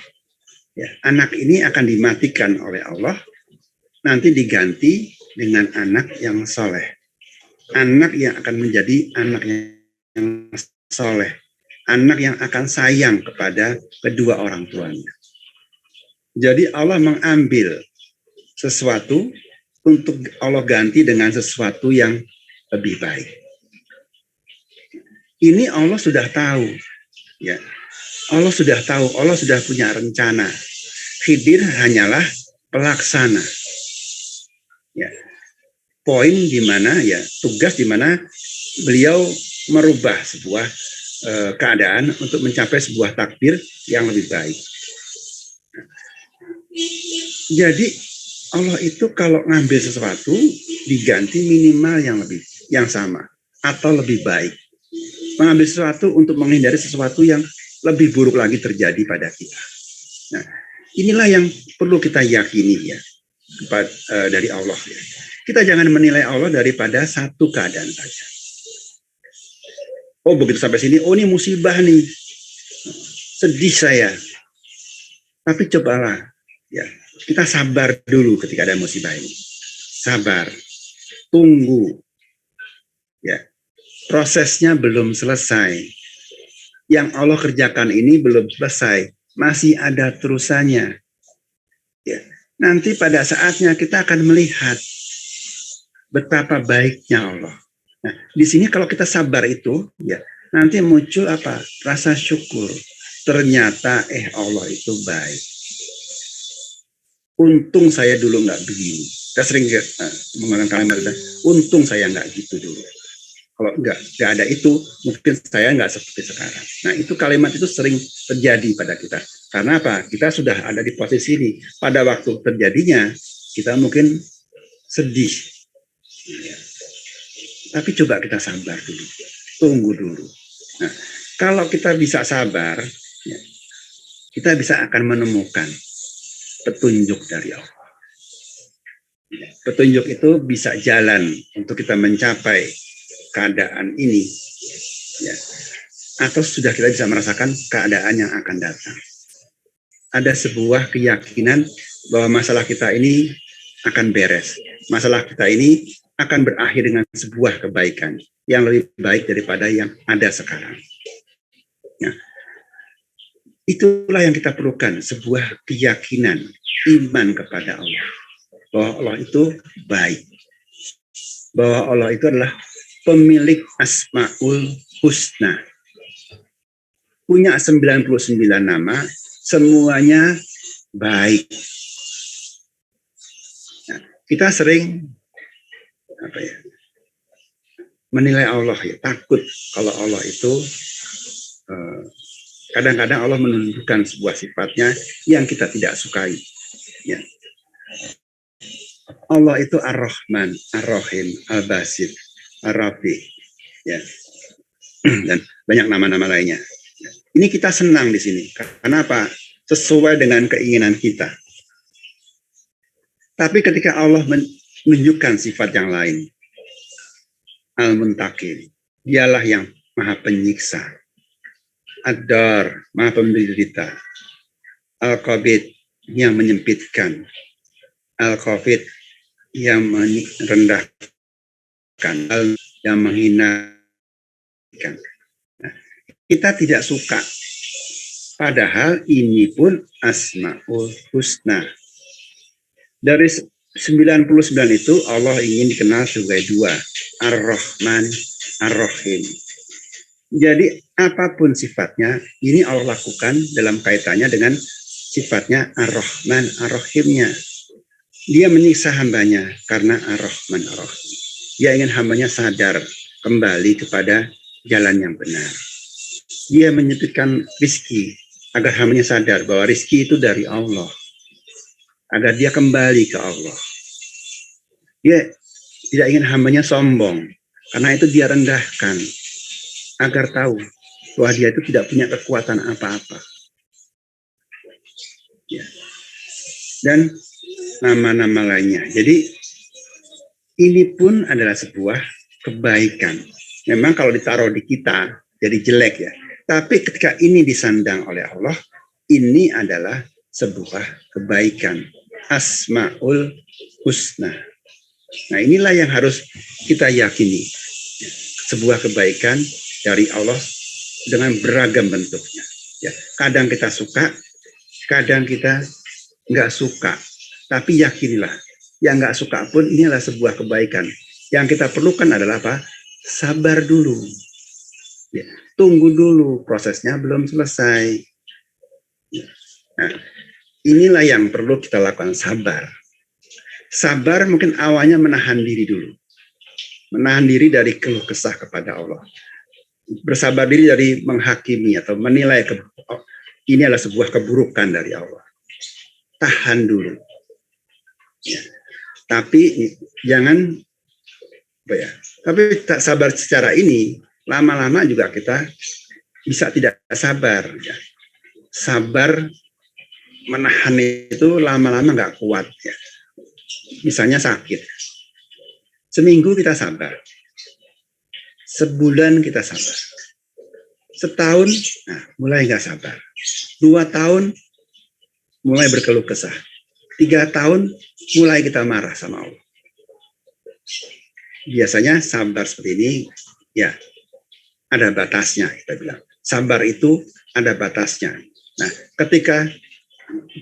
Ya, anak ini akan dimatikan oleh Allah, nanti diganti dengan anak yang soleh. Anak yang akan menjadi anak yang soleh. Anak yang akan sayang kepada kedua orang tuanya. Jadi Allah mengambil sesuatu untuk Allah ganti dengan sesuatu yang lebih baik. Ini Allah sudah tahu, ya. Allah sudah tahu, Allah sudah punya rencana. Khidir hanyalah pelaksana. Ya. Poin di mana ya, tugas di mana beliau merubah sebuah keadaan untuk mencapai sebuah takdir yang lebih baik. Jadi Allah itu kalau ngambil sesuatu diganti minimal yang sama atau lebih baik. Mengambil sesuatu untuk menghindari sesuatu yang lebih buruk lagi terjadi pada kita. Nah, inilah yang perlu kita yakini ya dari Allah ya. Kita jangan menilai Allah daripada satu keadaan saja. Oh begitu sampai sini, oh ini musibah nih, sedih saya. Tapi cobalah ya, kita sabar dulu ketika ada musibah ini. Sabar, tunggu. Ya, prosesnya belum selesai. Yang Allah kerjakan ini belum selesai, masih ada terusannya. Ya, nanti pada saatnya kita akan melihat betapa baiknya Allah. Nah, di sini kalau kita sabar itu, ya nanti muncul apa? Rasa syukur. Ternyata Allah itu baik. Untung saya dulu nggak begini. Kita sering menggunakan kalimat itu. Untung saya nggak gitu dulu. Kalau nggak ada itu, mungkin saya nggak seperti sekarang. Nah itu kalimat itu sering terjadi pada kita. Karena apa? Kita sudah ada di posisi ini. Pada waktu terjadinya, kita mungkin sedih. Ya. Tapi coba kita sabar dulu, tunggu dulu. Nah, kalau kita bisa sabar, ya, kita bisa akan menemukan petunjuk dari Allah. Ya, petunjuk itu bisa jalan untuk kita mencapai keadaan ini, ya. Atau sudah kita bisa merasakan keadaan yang akan datang. Ada sebuah keyakinan bahwa masalah kita ini akan beres. Masalah kita ini akan berakhir dengan sebuah kebaikan yang lebih baik daripada yang ada sekarang. Nah, itulah yang kita perlukan, sebuah keyakinan, iman kepada Allah. Bahwa Allah itu baik. Bahwa Allah itu adalah pemilik Asmaul Husna. Punya 99 nama, semuanya baik. Nah, kita sering menilai Allah ya, takut kalau Allah itu kadang-kadang Allah menunjukkan sebuah sifatnya yang kita tidak sukai ya. Allah itu Ar-Rahman, Ar-Rahim, Al-Basir, Ar-Rafi ya. Dan banyak nama-nama lainnya. Ini kita senang di sini. Kenapa? Sesuai dengan keinginan kita. Tapi ketika Allah menunjukkan sifat yang lain, Al-Muntakim, dialah yang maha penyiksa. Ad-Dar, maha penderita. Al-Qabid, yang menyempitkan. Al-Khafid, yang merendahkan. Yang menghinakan. Nah, kita tidak suka. Padahal ini pun Asmaul Husna. Dari 99 itu Allah ingin dikenal sebagai dua, Ar-Rahman, Ar-Rahim. Jadi apapun sifatnya, ini Allah lakukan dalam kaitannya dengan sifatnya Ar-Rahman, Ar-Rahimnya. Dia menyiksa hambanya karena Ar-Rahman, Ar-Rahim. Dia ingin hambanya sadar kembali kepada jalan yang benar. Dia menyebutkan rizki agar hambanya sadar bahwa rizki itu dari Allah. Agar dia kembali ke Allah. Dia tidak ingin hambanya sombong. Karena itu dia rendahkan. Agar tahu bahwa dia itu tidak punya kekuatan apa-apa. Ya. Dan nama-nama lainnya. Jadi ini pun adalah sebuah kebaikan. Memang kalau ditaruh di kita jadi jelek ya. Tapi ketika ini disandang oleh Allah, ini adalah sebuah kebaikan. Asmaul Husna. Nah inilah yang harus kita yakini. Sebuah kebaikan dari Allah dengan beragam bentuknya. Ya, kadang kita suka, kadang kita nggak suka. Tapi yakinilah, yang nggak suka pun ini adalah sebuah kebaikan. Yang kita perlukan adalah apa? Sabar dulu. Ya, tunggu dulu, prosesnya belum selesai. Nah, inilah yang perlu kita lakukan, sabar. Sabar mungkin awalnya menahan diri dulu. Menahan diri dari keluh kesah kepada Allah. Bersabar diri dari menghakimi atau menilai ini adalah sebuah keburukan dari Allah. Tahan dulu. Ya. Tapi jangan tapi tak sabar secara ini, lama-lama juga kita bisa tidak sabar. Ya. Sabar menahan itu lama-lama nggak kuat ya. Misalnya sakit, seminggu kita sabar, sebulan kita sabar, setahun mulai nggak sabar, 2 tahun mulai berkeluh kesah, 3 tahun mulai kita marah sama Allah. Biasanya sabar seperti ini ya ada batasnya, kita bilang sabar itu ada batasnya. Nah, ketika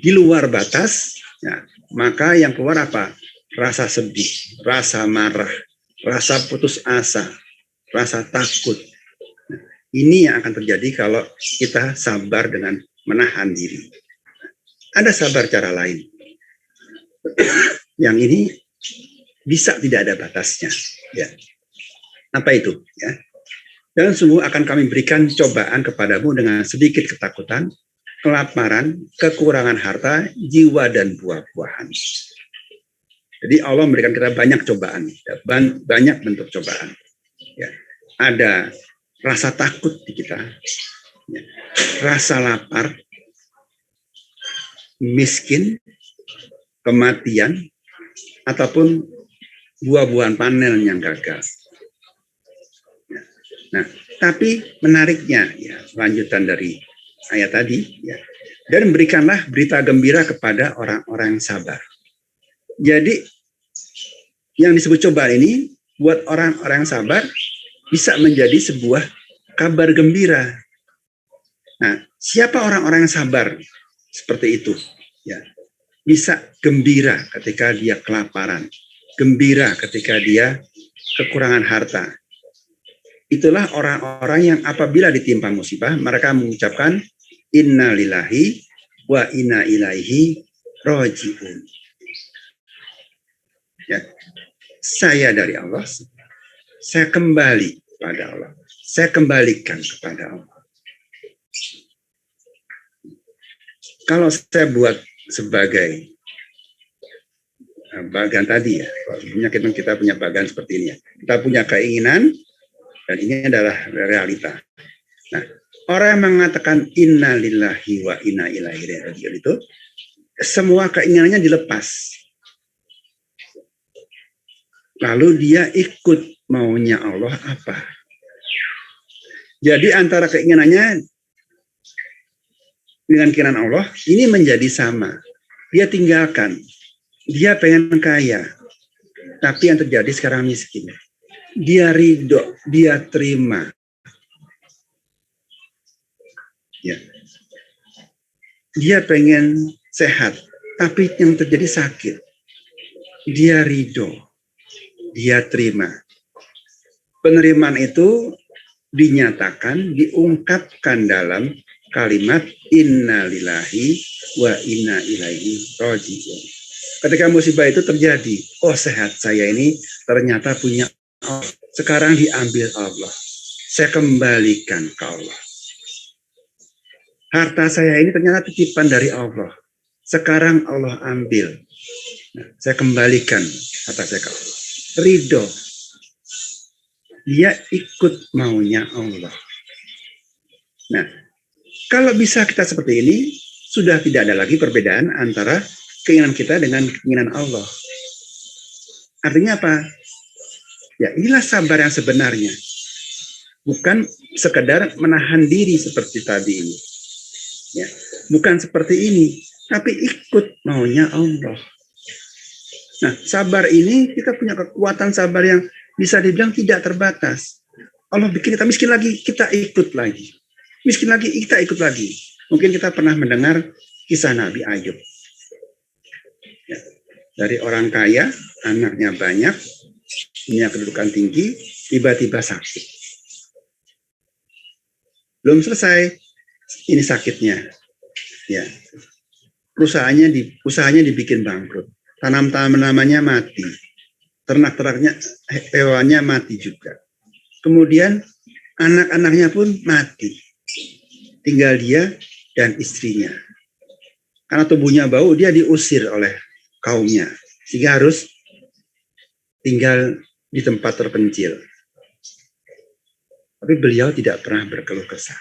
di luar batas, ya, maka yang keluar apa? Rasa sedih, rasa marah, rasa putus asa, rasa takut. Nah, ini yang akan terjadi kalau kita sabar dengan menahan diri. Ada sabar cara lain. Yang ini bisa tidak ada batasnya. Ya. Apa itu? Ya. Dan sungguh akan kami berikan cobaan kepadamu dengan sedikit ketakutan, kelaparan, kekurangan harta, jiwa, dan buah-buahan. Jadi Allah memberikan kita banyak cobaan, banyak bentuk cobaan. Ya. Ada rasa takut di kita, ya. Rasa lapar, miskin, kematian, ataupun buah-buahan panen yang gagal. Nah, tapi menariknya, ya, lanjutan dari ayat tadi, ya, dan berikanlah berita gembira kepada orang-orang yang sabar. Jadi, yang disebut cobaan ini buat orang-orang yang sabar bisa menjadi sebuah kabar gembira. Nah, siapa orang-orang yang sabar seperti itu? Ya, bisa gembira ketika dia kelaparan, gembira ketika dia kekurangan harta. Itulah orang-orang yang apabila ditimpa musibah, mereka mengucapkan inna lillahi wa inna ilaihi raji'un. Ya. Saya dari Allah, saya kembali kepada Allah. Saya kembalikan kepada Allah. Kalau saya buat sebagai bagan tadi ya, kita punya bagan seperti ini ya. Kita punya keinginan, dan ini adalah realita. Nah, orang yang mengatakan inna lillahi wa inna ilaihi raji'un itu semua keinginannya dilepas. Lalu dia ikut maunya Allah apa? Jadi antara keinginannya dengan keinginan Allah ini menjadi sama. Dia tinggalkan. Dia pengen kaya. Tapi yang terjadi sekarang miskin. Dia ridho, dia terima. Ya. Dia pengen sehat, tapi yang terjadi sakit. Dia ridho, dia terima. Penerimaan itu dinyatakan, diungkapkan dalam kalimat inna lillahi wa inna ilaihi raji'un. Ketika musibah itu terjadi, oh sehat saya ini ternyata punya Allah. Sekarang diambil Allah. Saya kembalikan ke Allah. Harta saya ini ternyata titipan dari Allah. Sekarang Allah ambil. Nah, saya kembalikan harta saya ke Allah. Ridho. Dia ikut maunya Allah. Nah, kalau bisa kita seperti ini, sudah tidak ada lagi perbedaan antara keinginan kita dengan keinginan Allah. Artinya apa? Ya, inilah sabar yang sebenarnya. Bukan sekedar menahan diri seperti tadi ini. Ya, bukan seperti ini, tapi ikut maunya Allah. Nah, sabar ini kita punya kekuatan sabar yang bisa dibilang tidak terbatas. Allah bikin kita miskin lagi, kita ikut lagi. Miskin lagi, kita ikut lagi. Mungkin kita pernah mendengar kisah Nabi Ayub. Ya, dari orang kaya, anaknya banyak, punya kedudukan tinggi, tiba-tiba sakit. Belum selesai, ini sakitnya. Ya, usahanya dibikin bangkrut. Tanam-tanamannya mati. Ternak-ternaknya, hewannya mati juga. Kemudian anak-anaknya pun mati. Tinggal dia dan istrinya. Karena tubuhnya bau, dia diusir oleh kaumnya. Sehingga harus tinggal di tempat terpencil. Tapi beliau tidak pernah berkeluh kesah.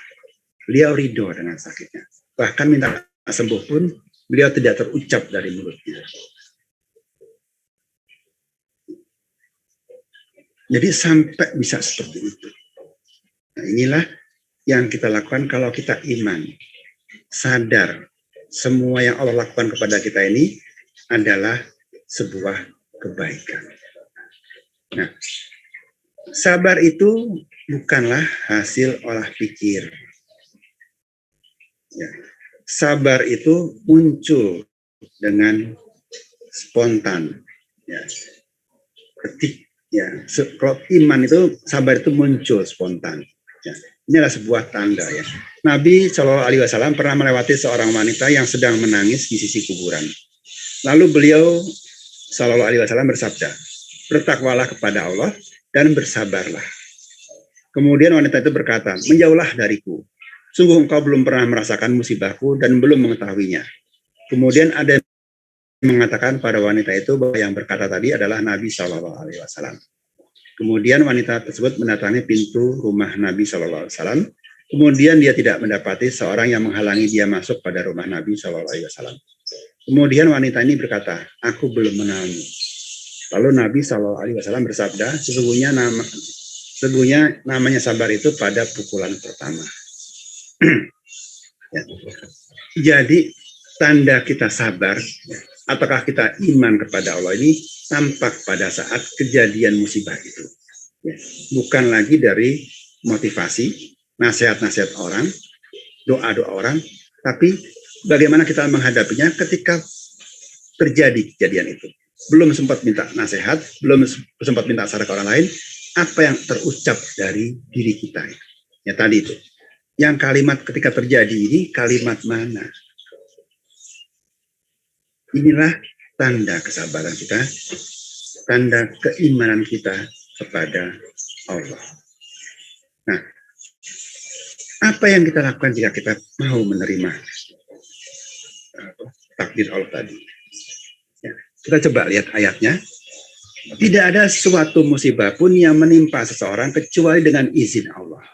Beliau ridho dengan sakitnya. Bahkan minta sembuh pun beliau tidak terucap dari mulutnya. Jadi sampai bisa seperti itu. Nah, inilah yang kita lakukan kalau kita iman. Sadar semua yang Allah lakukan kepada kita ini adalah sebuah kebaikan. Nah, sabar itu bukanlah hasil olah pikir. Ya. Sabar itu muncul dengan spontan. Ya. Kalau iman itu, sabar itu muncul spontan. Ya. Ini adalah sebuah tanda ya. Nabi Shallallahu Alaihi Wasallam pernah melewati seorang wanita yang sedang menangis di sisi kuburan. Lalu beliau Shallallahu Alaihi Wasallam bersabda, bertakwalah kepada Allah dan bersabarlah. Kemudian wanita itu berkata, menjauhlah dariku. Sungguh engkau belum pernah merasakan musibahku dan belum mengetahuinya. Kemudian ada yang mengatakan pada wanita itu bahwa yang berkata tadi adalah Nabi Shallallahu Alaihi Wasallam. Kemudian wanita tersebut mendatangi pintu rumah Nabi Shallallahu Alaihi Wasallam. Kemudian dia tidak mendapati seorang yang menghalangi dia masuk pada rumah Nabi Shallallahu Alaihi Wasallam. Kemudian wanita ini berkata, aku belum mengenalmu. Lalu Nabi Shallallahu Alaihi Wasallam bersabda, sesungguhnya namanya sabar itu pada pukulan pertama. Ya. Jadi tanda kita sabar, ataukah kita iman kepada Allah ini tampak pada saat kejadian musibah itu. Ya. Bukan lagi dari motivasi, nasihat-nasihat orang, doa-doa orang, tapi bagaimana kita menghadapinya ketika terjadi kejadian itu. Belum sempat minta nasihat, belum sempat minta saran ke orang lain, apa yang terucap dari diri kita. Ya tadi itu. Yang kalimat ketika terjadi ini kalimat mana? Inilah tanda kesabaran kita, tanda keimanan kita kepada Allah. Nah, apa yang kita lakukan jika kita mau menerima takdir Allah tadi? Ya, kita coba lihat ayatnya. Tidak ada suatu musibah pun yang menimpa seseorang kecuali dengan izin Allah.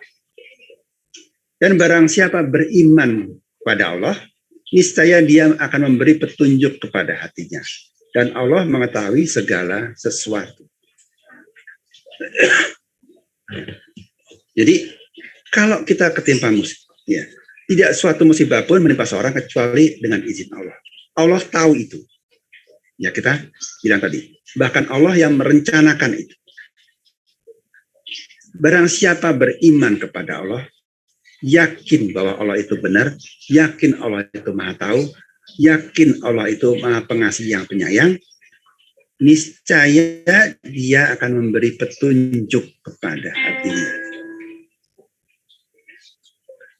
Dan barang siapa beriman pada Allah, niscaya dia akan memberi petunjuk kepada hatinya. Dan Allah mengetahui segala sesuatu. Jadi, kalau kita ketimpa musibah, ya, tidak suatu musibah pun menimpa seorang kecuali dengan izin Allah. Allah tahu itu. Ya, kita bilang tadi. Bahkan Allah yang merencanakan itu. Barang siapa beriman kepada Allah, yakin bahwa Allah itu benar, yakin Allah itu maha tahu, yakin Allah itu maha pengasih yang penyayang, niscaya dia akan memberi petunjuk kepada hatinya.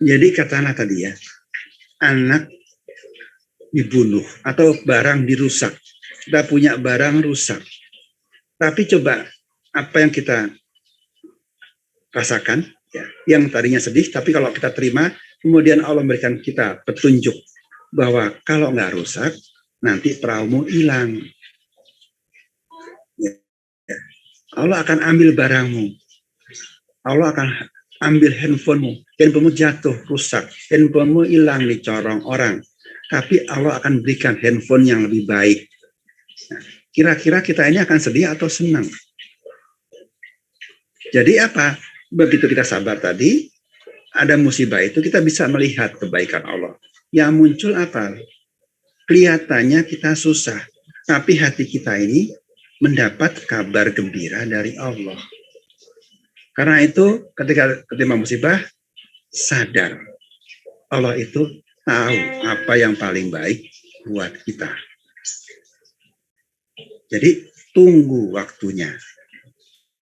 Jadi katakanlah tadi ya, anak dibunuh atau barang dirusak. Kita punya barang rusak. Tapi coba apa yang kita rasakan, ya, yang tadinya sedih, tapi kalau kita terima, kemudian Allah memberikan kita petunjuk bahwa kalau nggak rusak, nanti perahumu hilang. Ya. Allah akan ambil barangmu. Allah akan ambil handphonemu jatuh, rusak, handphonemu hilang, dicorong orang. Tapi Allah akan berikan handphone yang lebih baik. Nah, kira-kira kita ini akan sedih atau senang? Jadi apa? Begitu kita sabar tadi, ada musibah itu kita bisa melihat kebaikan Allah. Yang muncul apa? Kelihatannya kita susah, tapi hati kita ini mendapat kabar gembira dari Allah. Karena itu ketika musibah, sadar Allah itu tahu apa yang paling baik buat kita. Jadi tunggu waktunya,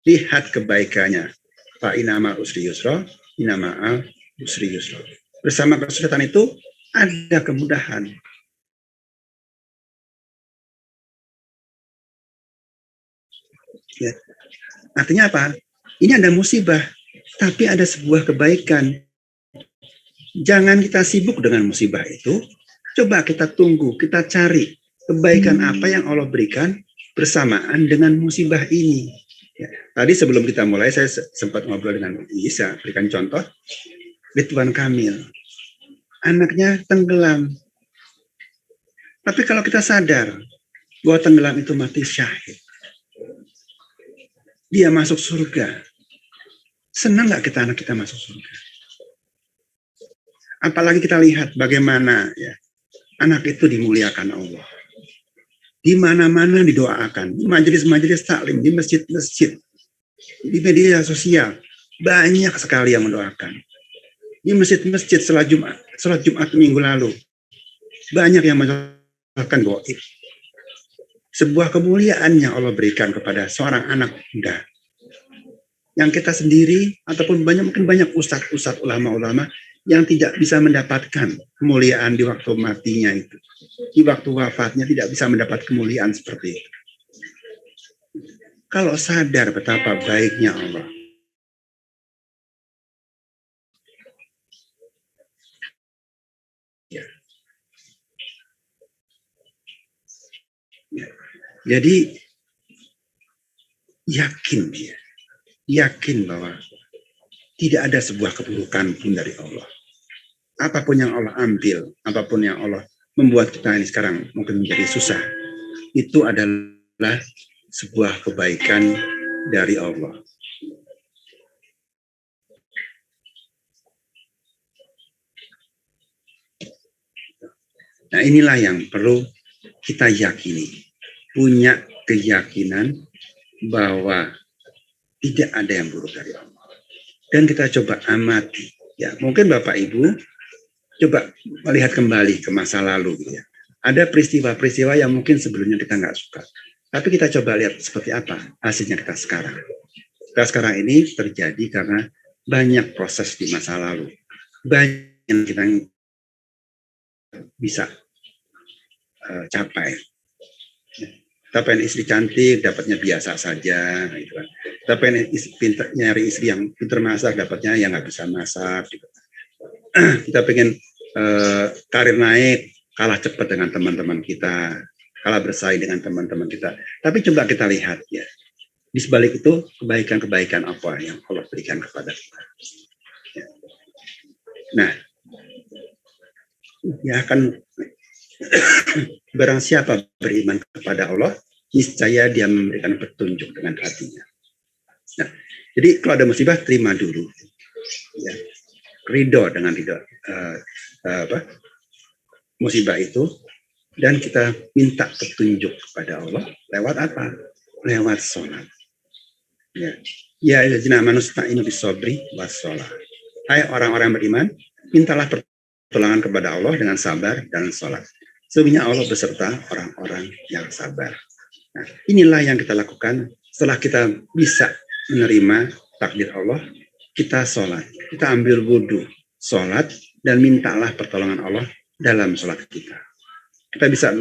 lihat kebaikannya. Fa inama usri yusra, inama usri yusra. Bersama kesulitan itu ada kemudahan. Ya. Artinya apa? Ini ada musibah, tapi ada sebuah kebaikan. Jangan kita sibuk dengan musibah itu. Coba kita tunggu, kita cari kebaikan apa yang Allah berikan bersamaan dengan musibah ini. Ya. Tadi sebelum kita mulai, saya sempat ngobrol dengan Isa, berikan contoh. Ridwan Kamil, anaknya tenggelam. Tapi kalau kita sadar bahwa tenggelam itu mati syahid, dia masuk surga. Senang nggak kita anak kita masuk surga? Apalagi kita lihat bagaimana ya anak itu dimuliakan Allah. Di mana-mana didoakan, di majelis-majelis taklim, di masjid-masjid, di media sosial, banyak sekali yang mendoakan. Di masjid-masjid salat Jumat minggu lalu, banyak yang mendoakan gaib. Sebuah kemuliaan yang Allah berikan kepada seorang anak muda. Yang kita sendiri, ataupun mungkin banyak ustadz-ustadz ulama-ulama yang tidak bisa mendapatkan kemuliaan di waktu matinya itu. Di waktu wafatnya tidak bisa mendapat kemuliaan seperti itu. Kalau sadar betapa baiknya Allah, ya. Ya. Jadi yakin bahwa tidak ada sebuah keburukan pun dari Allah. Apapun yang Allah ambil, apapun yang Allah membuat kita ini sekarang mungkin menjadi susah, itu adalah sebuah kebaikan dari Allah. Nah, inilah yang perlu kita yakini, punya keyakinan bahwa tidak ada yang buruk dari Allah. Dan kita coba amati, ya mungkin Bapak Ibu coba melihat kembali ke masa lalu, gitu ya. Ada peristiwa-peristiwa yang mungkin sebelumnya kita nggak suka, tapi kita coba lihat seperti apa hasilnya kita sekarang. Kita sekarang ini terjadi karena banyak proses di masa lalu, banyak yang kita bisa capai. Kita pengen istri cantik, dapatnya biasa saja, gitu kan. Kita pengen nyari istri yang pintar masak, dapatnya yang nggak bisa masak. Gitu. Kita pengen karir naik, kalah cepat dengan teman-teman kita, kalah bersaing dengan teman-teman kita. Tapi coba kita lihat ya, di sebalik itu kebaikan-kebaikan apa yang Allah berikan kepada kita. Ya. Nah, ya akan barang siapa beriman kepada Allah, niscaya dia memberikan petunjuk dengan hatinya. Nah, jadi kalau ada musibah terima dulu, ya. Ridho dengan musibah itu, dan kita minta petunjuk kepada Allah lewat apa? Lewat sholat. Ya, alladzina amanu sta'inu bis-sabri was-shalah. Hai orang-orang beriman, mintalah pertolongan kepada Allah dengan sabar dan sholat. Sesungguhnya Allah beserta orang-orang yang sabar. Nah, inilah yang kita lakukan setelah kita bisa menerima takdir Allah. Kita sholat, kita ambil wudhu, sholat, dan mintalah pertolongan Allah dalam sholat kita. Kita bisa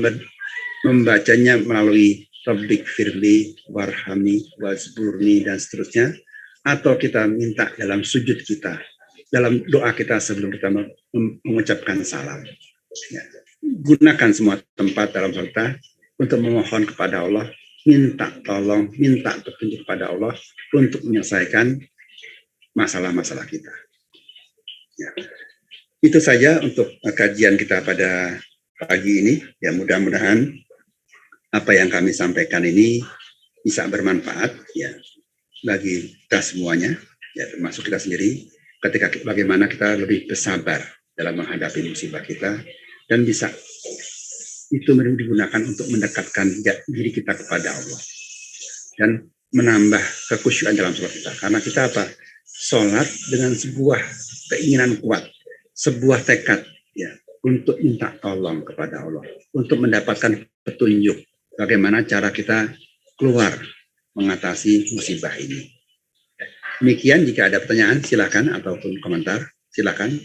membacanya melalui Rabbik firli, warhami, wazburni, dan seterusnya. Atau kita minta dalam sujud kita, dalam doa kita sebelum kita mengucapkan salam. Ya. Gunakan semua tempat dalam sholat kita untuk memohon kepada Allah, minta tolong, minta petunjuk kepada Allah untuk menyelesaikan masalah-masalah kita. Ya. Itu saja untuk kajian kita pada pagi ini. Ya, mudah-mudahan apa yang kami sampaikan ini bisa bermanfaat ya bagi kita semuanya, ya termasuk kita sendiri, ketika bagaimana kita lebih bersabar dalam menghadapi musibah kita, dan bisa itu digunakan untuk mendekatkan diri kita kepada Allah dan menambah kekhusyuan dalam sholat kita. Karena kita apa? Sholat dengan sebuah keinginan kuat, sebuah tekad ya untuk minta tolong kepada Allah, untuk mendapatkan petunjuk bagaimana cara kita keluar mengatasi musibah ini. Demikian, jika ada pertanyaan silakan ataupun komentar silakan.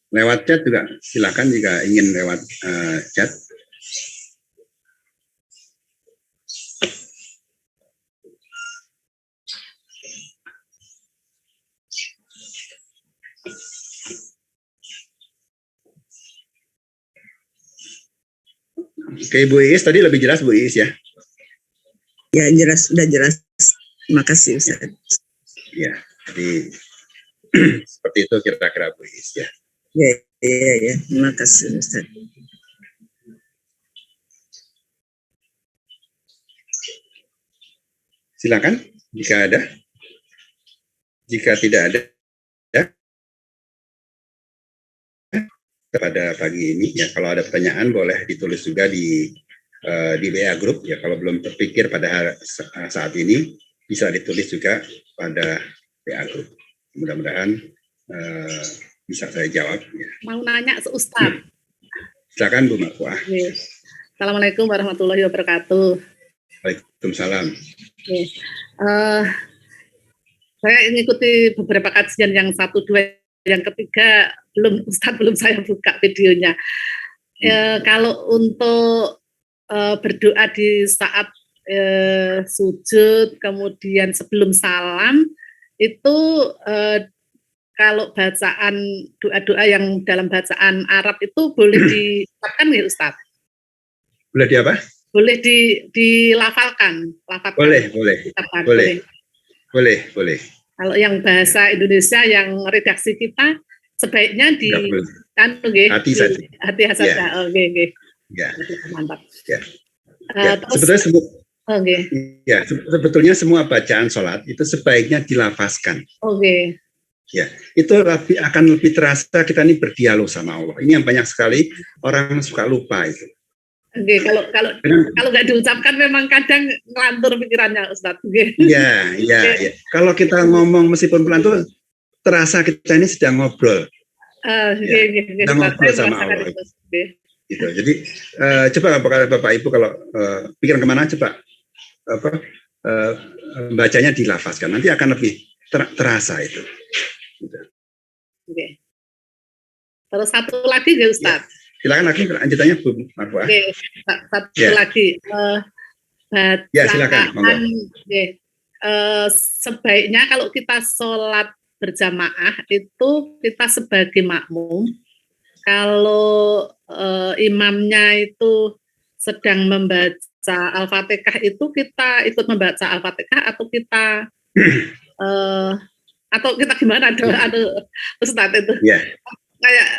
Lewat chat juga silakan jika ingin lewat chat. Oke, Bu Iis, tadi lebih jelas Bu Iis ya? Ya, jelas, sudah jelas. Terima kasih Ustaz. Ya, jadi seperti itu kira-kira Bu Is ya. Ya. Terima kasih Ustaz. Silakan jika ada. Jika tidak ada, ya, pada pagi ini ya, kalau ada pertanyaan boleh ditulis juga di WA Group ya. Kalau belum terpikir pada saat ini bisa ditulis juga pada WA Group. Mudah-mudahan bisa saya jawab. Ya. Mau nanya ke Ustaz. Silakan Bu Marfuah. Assalamualaikum warahmatullahi wabarakatuh. Waalaikumsalam. Saya mengikuti beberapa kajian yang 1, 2, yang ketiga belum saya buka videonya. Kalau untuk berdoa di saat sujud, kemudian sebelum salam itu kalau bacaan doa-doa yang dalam bacaan Arab itu boleh diucapkan nggak Ustaz? Boleh di apa? Boleh dilafalkan. Boleh. Kalau yang bahasa Indonesia yang redaksi kita sebaiknya di hati saja. Hati saja. Oke. Ya. Mantap. Ya. Terus, sebetulnya semua bacaan sholat itu sebaiknya dilafazkan. Oke. Ya, itu akan lebih terasa kita ini berdialog sama Allah. Ini yang banyak sekali orang suka lupa itu. Oke, kalau nggak diucapkan memang kadang ngelantur pikirannya Ustadz. Iya. Kalau kita ngomong meskipun pelan tuh terasa kita ini sedang ngobrol. Sedang ngobrol sama Allah. Gitu. Jadi coba Bapak Ibu kalau pikiran kemana coba bacanya dilafazkan. Nanti akan lebih terasa itu. Gitu. Oke. Terus satu lagi nggak Ustadz? Ya. Silakan lagi lanjutannya Bu Marfuah. Oke, satu lagi. Silakan. Sebaiknya kalau kita sholat berjamaah itu kita sebagai makmum, kalau imamnya itu sedang membaca Al-Fatihah itu kita ikut membaca Al-Fatihah atau kita gimana? Ada Ustaz itu. Yeah. Kayak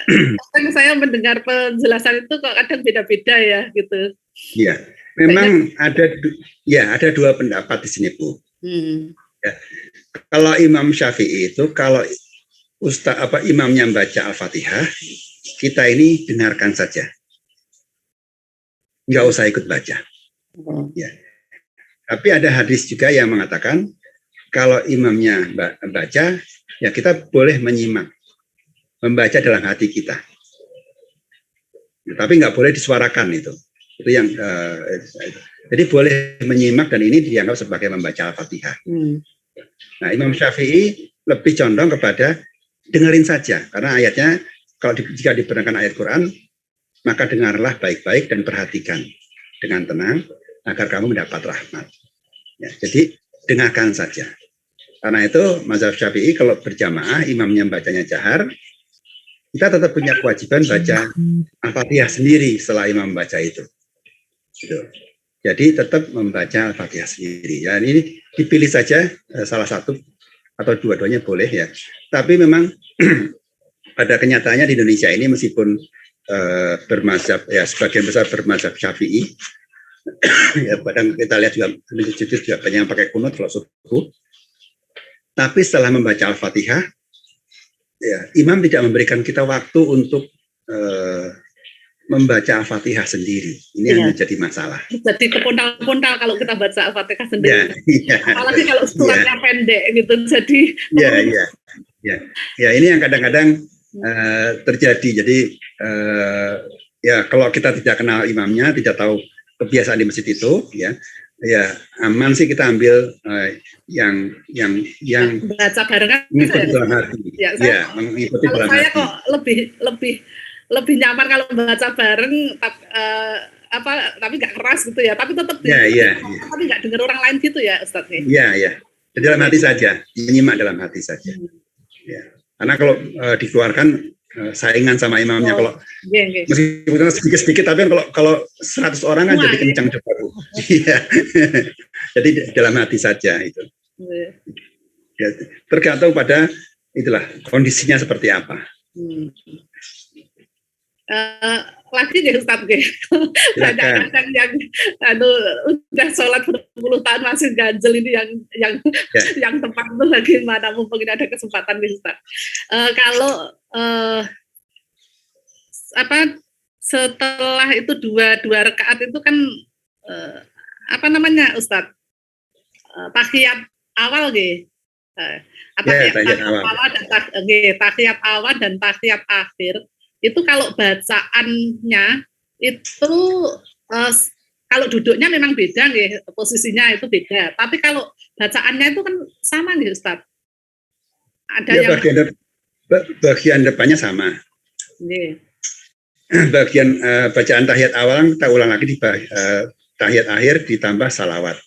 saya mendengar penjelasan itu kok kadang beda-beda ya gitu. Iya, memang ada dua pendapat di sini Bu. Ya. Kalau Imam Syafi'i itu kalau imamnya membaca Al-Fatihah, kita ini dengarkan saja, nggak usah ikut baca. Ya. Tapi ada hadis juga yang mengatakan kalau imamnya baca, ya kita boleh menyimak. Membaca dalam hati kita, tapi nggak boleh disuarakan itu yang jadi boleh menyimak dan ini dianggap sebagai membaca Al-Fatihah. Nah Imam Syafi'i lebih condong kepada dengerin saja karena ayatnya jika dibenarkan ayat Quran maka dengarlah baik-baik dan perhatikan dengan tenang agar kamu mendapat rahmat. Ya, jadi dengarkan saja. Karena itu mazhab Syafi'i kalau berjamaah imamnya bacanya jahar, kita tetap punya kewajiban baca Al-Fatihah sendiri setelah imam membaca itu. Gitu. Jadi tetap membaca Al-Fatihah sendiri. Ya, ini dipilih saja salah satu atau dua-duanya boleh ya. Tapi memang pada kenyataannya di Indonesia ini meskipun bermazhab ya sebagian besar bermazhab Syafi'i, ya kadang kita lihat juga banyak yang pakai kunut kalau subuh. Tapi setelah membaca Al-Fatihah ya, imam tidak memberikan kita waktu untuk membaca Al-Fatihah sendiri. Ini yang menjadi masalah. Jadi kepontal-pontal kalau kita baca Al-Fatihah sendiri. Ya. Apalagi kalau suratnya pendek gitu. Jadi Ya, ini yang kadang-kadang terjadi. Jadi ya kalau kita tidak kenal imamnya, tidak tahu kebiasaan di masjid itu, ya aman sih kita ambil yang baca barengan mengikuti dalam hati. Mengikuti dalam hati. Saya kok lebih nyaman kalau baca bareng tapi nggak keras gitu ya, tapi tetap tapi nggak dengar orang lain gitu ya Ustadz. Iya. Dalam hati saja, menyimak dalam hati saja. Ya. Karena kalau dikeluarkan saingan sama imamnya kalau meskipun sedikit-sedikit tapi kalau 100 orang kan jadi kencang juga Bu. Iya. Jadi dalam hati saja itu. Ya, tergantung pada itulah kondisinya seperti apa. Lagi nih Ustaz, kadang-kadang yang udah sholat berpuluh tahun masih ganjel ini yang tepat itu bagaimana, mumpung ini ada kesempatan nih Ustaz. Kalau setelah itu dua rakaat itu kan apa namanya Ustaz, tahiyat awal gitu. Tahiyat awal dan tahiyat akhir itu kalau bacaannya itu kalau duduknya memang beda nih, posisinya itu beda. Tapi kalau bacaannya itu kan sama nih Ustaz. Ada ya, yang bagian depannya sama. Bagian bacaan tahiyat awal kita ulang lagi di tahiyat akhir ditambah salawat.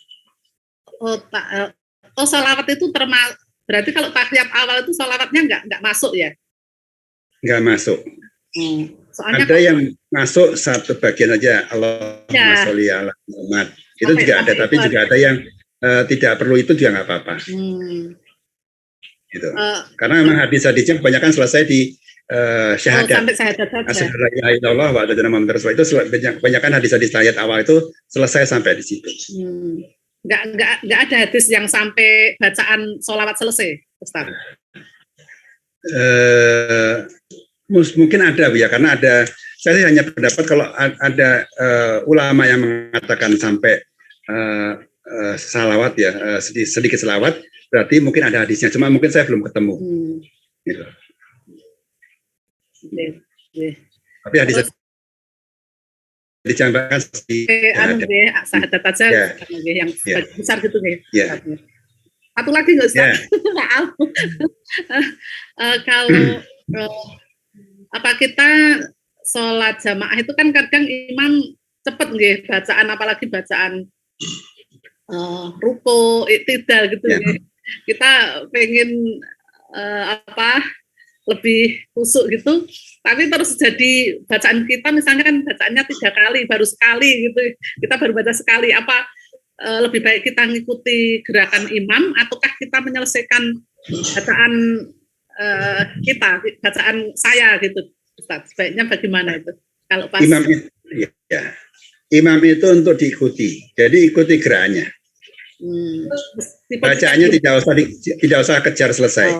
Salawat itu berarti kalau tahiyat awal itu salawatnya nggak masuk ya? Nggak masuk. Soalnya ada yang masuk satu bagian aja, Allahumma sholli ala Muhammad. Itu juga ada, tapi juga ada yang tidak perlu, itu juga nggak apa-apa. Gitu. Karena memang hadis-hadisnya kebanyakan selesai di syahadat. Sampai syahadat saja. Asyhadu an la ilaha illallah wa asyhadu anna Muhammadar Rasulullah, itu kebanyakan hadis-hadis tahiyat awal itu selesai sampai di situ. Nggak ada hadis yang sampai bacaan sholawat selesai, Ustaz? Mungkin ada ya, karena ada, saya hanya pendapat kalau ada ulama yang mengatakan sampai salawat ya, sedikit salawat, berarti mungkin ada hadisnya, cuma mungkin saya belum ketemu. Gitu. Tapi hadis dicambahkan sahadat aja yang besar gitu nih. Satu lagi nggak Ustaz? Maaf. Kalau kita sholat jamaah itu kan kadang imam cepet nggih bacaan, apalagi bacaan ruko, iktidal gitu nggih. Kita pengen lebih khusyuk gitu, tapi terus jadi bacaan kita misalnya kan bacaannya 3 kali, baru sekali gitu, kita baru baca sekali. Apa lebih baik kita ngikuti gerakan imam ataukah kita menyelesaikan bacaan bacaan saya gitu, Ustaz? Sebaiknya bagaimana itu? Kalau pas imam itu untuk diikuti, jadi ikuti gerakannya. Bacaannya tidak usah kejar selesai.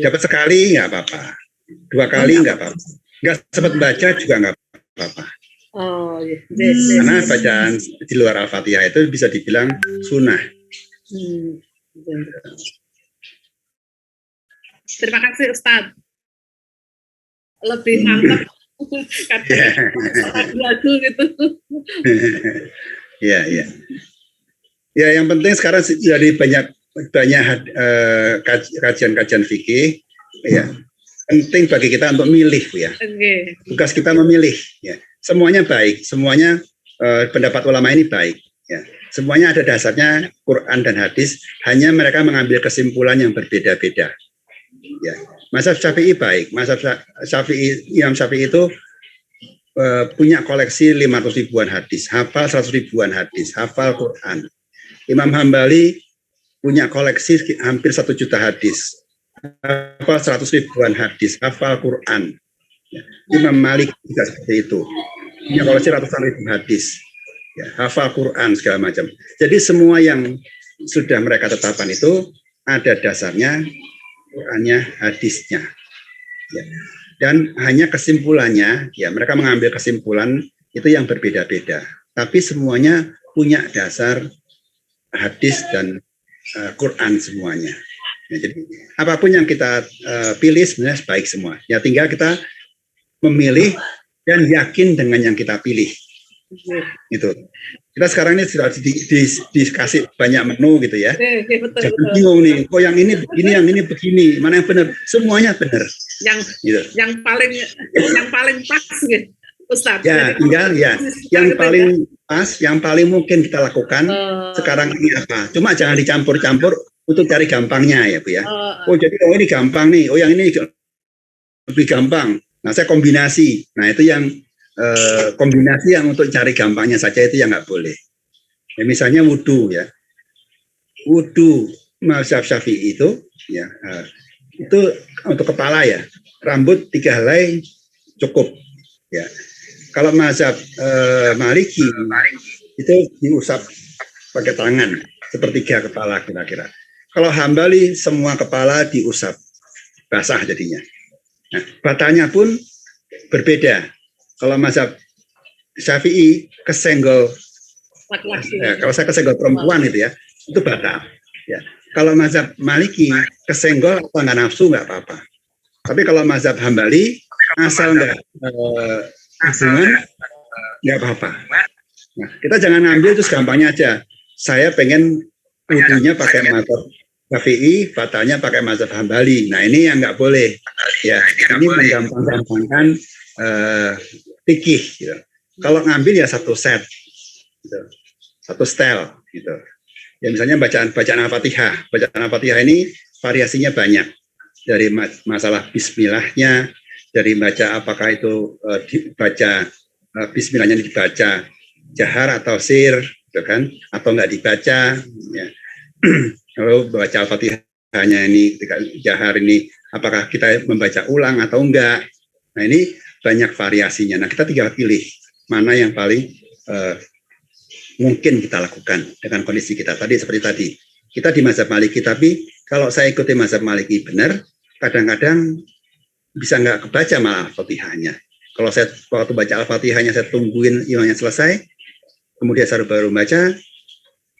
Dapat sekali nggak apa-apa, 2 kali nggak apa-apa, nggak sempat baca juga nggak apa-apa. Karena bacaan di luar Al-Fatihah itu bisa dibilang sunnah. Terima kasih Ustaz. Lebih mantap. Lagu gitu. Ya. Ya, yang penting sekarang dari banyak kajian-kajian fikih, ya. Penting bagi kita untuk milih, ya. Tugas kita memilih, ya. Semuanya baik, semuanya pendapat ulama ini baik, ya. Semuanya ada dasarnya Quran dan hadis, hanya mereka mengambil kesimpulan yang berbeda-beda. Ya, mazhab Syafi'i baik. Mazhab Imam Syafi'i itu punya koleksi 500 ribuan hadis, hafal 100 ribuan hadis, hafal Quran. Imam Hambali punya koleksi hampir 1 juta hadis, hafal 100 ribuan hadis, hafal Quran. Ya. Imam Malik juga seperti itu, punya koleksi ratusan ribu hadis, ya, hafal Quran segala macam. Jadi semua yang sudah mereka tetapkan itu ada dasarnya, Qurannya, hadisnya, ya. Dan hanya kesimpulannya, ya mereka mengambil kesimpulan itu yang berbeda-beda. Tapi semuanya punya dasar hadis dan Quran semuanya. Ya, jadi apapun yang kita pilih sebenarnya baik semua. Ya tinggal kita memilih dan yakin dengan yang kita pilih. Gitu. Kita sekarang ini sudah dikasih banyak menu gitu ya. Jangan bingung nih, kok yang ini begini, yang ini begini, mana yang benar? Semuanya benar. Yang paling pas gitu, Ustaz. Ya, tinggal ya yang paling pas, yang paling mungkin kita lakukan sekarang ini apa? Cuma jangan dicampur-campur untuk cari gampangnya ya, Bu ya. Jadi ini gampang nih, yang ini lebih gampang. Nah, saya kombinasi. Nah, itu yang kombinasi yang untuk cari gampangnya saja itu yang nggak boleh. Ya, misalnya wudhu ya. wudhu mazhab Syafi'i itu ya itu untuk kepala ya, rambut 3 helai cukup ya. Kalau mazhab Maliki itu diusap pakai tangan sepertiga kepala kira-kira. Kalau Hambali semua kepala diusap basah jadinya. Nah, batanya pun berbeda. Kalau mazhab Syafi'i kesenggol, ya, kalau saya kesenggol perempuan itu ya, itu batal. Ya. Kalau mazhab Maliki kesenggol atau nggak nafsu nggak apa-apa. Tapi kalau mazhab Hambali asal nggak hubungan nggak apa-apa. Nah, kita jangan ngambil terus gampangnya aja. Saya pengen wudhunya pakai mazhab Syafi'i, batalnya pakai mazhab Hambali. Nah ini yang nggak boleh. Ya, ini menggampang-gampangkan fikih. Gitu. Kalau ngambil ya satu set, gitu. Satu style. Gitu. Ya misalnya bacaan Al-Fatihah. Bacaan Al-Fatihah ini variasinya banyak. Dari masalah Bismillahnya, dari baca apakah itu dibaca Bismillahnya dibaca jahar atau sir, gitu kan? Atau nggak dibaca. Ya. Kalau baca Al-Fatihahnya ini ketika jahar ini apakah kita membaca ulang atau enggak. Nah ini banyak variasinya. Nah kita tinggal pilih mana yang paling mungkin kita lakukan dengan kondisi kita tadi seperti tadi. Kita di mazhab Maliki, tapi kalau saya ikuti mazhab Maliki benar, kadang-kadang bisa nggak kebaca malah Al-Fatihahnya. Kalau saya waktu baca Al-Fatihahnya saya tungguin imamnya selesai, kemudian saya baru baca,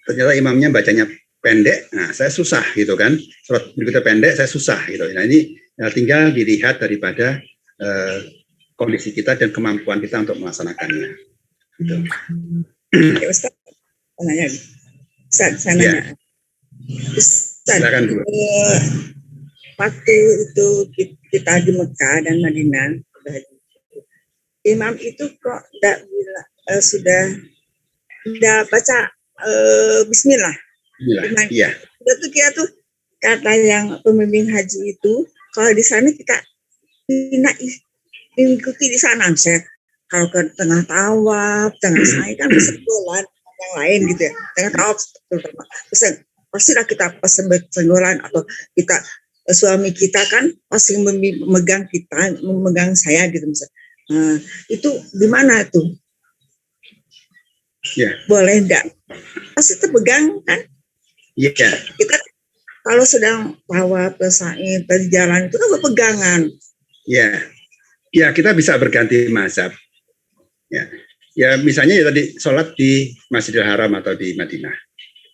ternyata imamnya bacanya pendek, nah saya susah gitu kan, surat berikutnya pendek, saya susah gitu. Nah ini tinggal dilihat daripada kondisi kita dan kemampuan kita untuk melaksanakannya. Gitu. Ya, Ustaz, saya nanya. Ustaz, waktu itu kita di Mekah dan Madinah, imam itu kok sudah baca Bismillah. Iya. Itu kita tuh kata yang pembimbing haji itu, kalau di sana kita mengikuti di sana. Misalnya kalau ke tengah tawaf, tengah sa'i kan bisa senggolan yang lain gitu ya. Tengah tawaf terutama. Terus pastilah kita pas senggolan atau kita suami kita kan pasti memegang kita, memegang saya gitu misalnya. Itu gimana tuh? Ya. Boleh enggak? Pasti terpegang kan? Iya. Kita kalau sedang tawaf, sa'i, di jalan itu kan berpegangan. Ya. Ya, kita bisa berganti mazhab. Ya misalnya ya tadi sholat di Masjidil Haram atau di Madinah.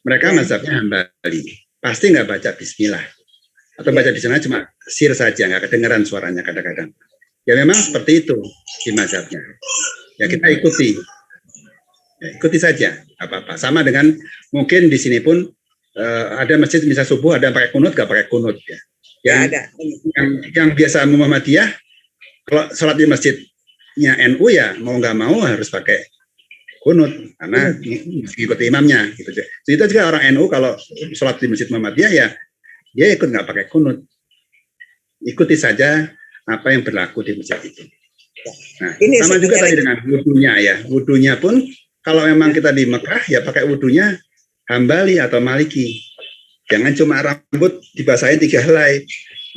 Mereka mazhabnya Hambali. Pasti nggak baca Bismillah. Atau baca di sana cuma sir saja, nggak kedengeran suaranya kadang-kadang. Ya memang seperti itu di mazhabnya. Ya kita ikuti. Ya, ikuti saja, apa-apa. Sama dengan mungkin di sini pun ada masjid misal subuh ada yang pakai kunut, nggak pakai kunut ya. Yang biasa Muhammadiyah kalau sholat di masjidnya NU ya mau nggak mau harus pakai kunut karena mengikuti imamnya gitu. Itu juga orang NU kalau sholat di masjid Muhammadiyah ya dia ikut nggak pakai kunut. Ikuti saja apa yang berlaku di masjid itu. Nah, sama juga tadi dengan wudhunya ya. Wudhunya pun kalau memang kita di Mekah ya pakai wudhunya Hambali atau Maliki. Jangan cuma rambut dibasahin 3 helai.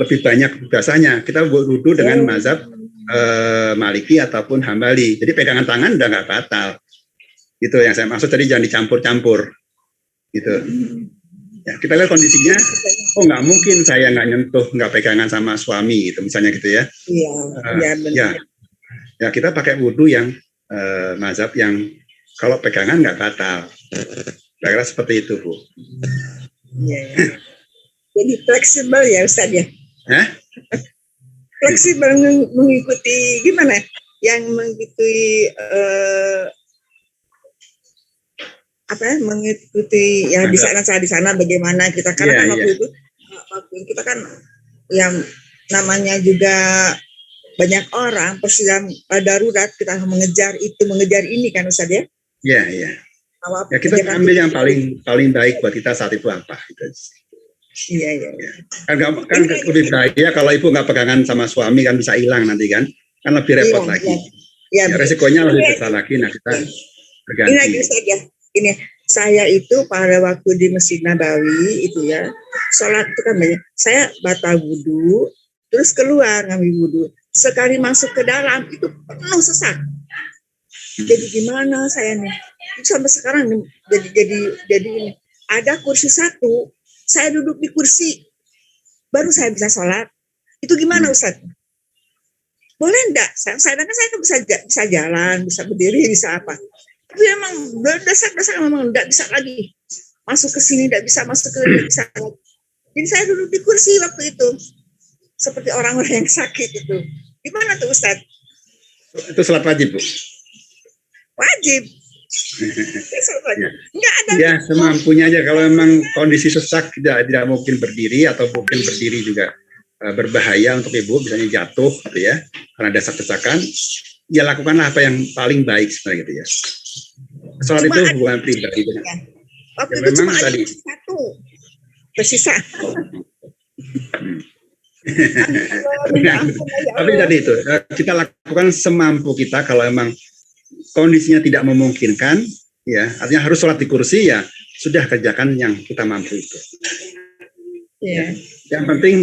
Lebih banyak basahnya. Kita wudhu dengan mazhab Maliki ataupun Hambali. Jadi pegangan tangan udah nggak batal. Gitu yang saya maksud tadi, jangan dicampur-campur. Gitu. Ya, kita lihat kondisinya, oh nggak mungkin saya nggak nyentuh, nggak pegangan sama suami gitu, misalnya gitu ya. Iya, ya kita pakai wudhu yang mazhab yang kalau pegangan nggak batal. Kira-kira seperti itu, Bu. Iya. Jadi fleksibel ya Ustaz ya. Fleksibel mengikuti gimana? Yang mengikuti mengikuti ya di sana bagaimana kita karena kan waktu itu kita kan yang namanya juga banyak orang persidangan darurat kita mengejar ini kan Ustaz ya. Iya. Ya kita ambil yang paling baik buat kita saat itu apa gitu. Iya. Kan lebih bahaya kalau ibu nggak pegangan sama suami kan bisa hilang nanti kan lebih repot lagi. Iya. Ya, resikonya lebih besar lagi. Nah kita berganti. Ini lagi Ustaz ya. Ini saya itu pada waktu di Masjid Nabawi itu ya, sholat itu kan banyak. Saya batal wudhu, terus keluar ngambil wudhu. Sekali masuk ke dalam itu penuh sesak. Jadi gimana saya nih? Sampai sekarang nih, jadi ini. Ada kursi satu, saya duduk di kursi, baru saya bisa sholat. Itu gimana Ustaz? Boleh enggak? Saya kan bisa jalan, bisa berdiri, bisa apa. Tapi memang dasar memang enggak bisa lagi. Masuk ke sini enggak bisa, masuk ke sini enggak bisa lagi. Jadi saya duduk di kursi waktu itu. Seperti orang-orang yang sakit itu. Gimana tuh Ustaz? Itu sholat wajib, Bu? Wajib. Enggak ada. Ya, semampunya aja. Kalau memang kondisi sesak tidak mungkin berdiri atau mungkin berdiri juga berbahaya untuk ibu, misalnya jatuh gitu ya, karena ada desak-desakan, ya lakukanlah apa yang paling baik sebenarnya gitu ya. Sholat itu hubungan pribadi. Ya. Waktu itu cuma ada satu tersisa. Tapi tadi itu kita lakukan semampu kita. Kalau memang kondisinya tidak memungkinkan, ya artinya harus sholat di kursi, ya sudah kerjakan yang kita mampu itu. Yeah. Yang penting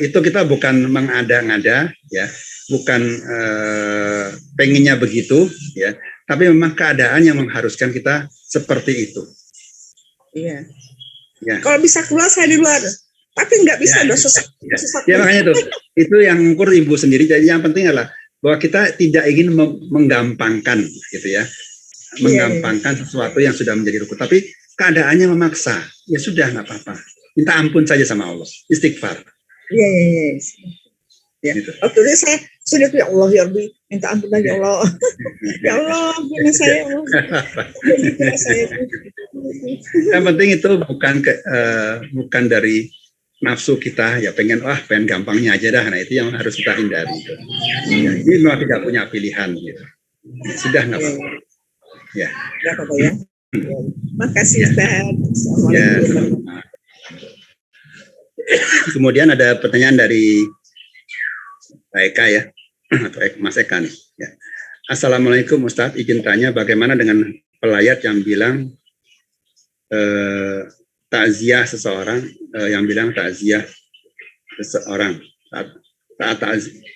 itu kita bukan mengada-ngada, ya, bukan pengennya begitu, ya, tapi memang keadaan yang mengharuskan kita seperti itu. Iya. Ya. Kalau bisa keluar saya di luar, tapi nggak bisa, ya, susah. Ya makanya itu yang ukur ibu sendiri. Jadi yang penting adalah bahwa kita tidak ingin menggampangkan, gitu ya, menggampangkan sesuatu yang sudah menjadi rukun, tapi keadaannya memaksa, ya sudah nggak apa-apa. Minta ampun saja sama Allah, istighfar. Iya. Ya. Gitu. Waktu itu saya sudah ya Allah ya Rabbi, minta ampun lagi ya Allah. Ya Allah, ampuni saya. Yang penting itu bukan dari nafsu kita, ya pengen gampangnya aja dah. Nah itu yang harus kita hindari. Ya, ini memang tidak punya pilihan gitu. Sudah nggak apa-apa. Ya. Nggak apa-apa ya. Makasih Ustaz. Ya. Kemudian ada pertanyaan dari Pak Eka ya, atau Mas Eka nih. Ya. Assalamualaikum Ustadz, izin tanya bagaimana dengan pelayat yang bilang takziah seseorang, yang bilang takziah seseorang saat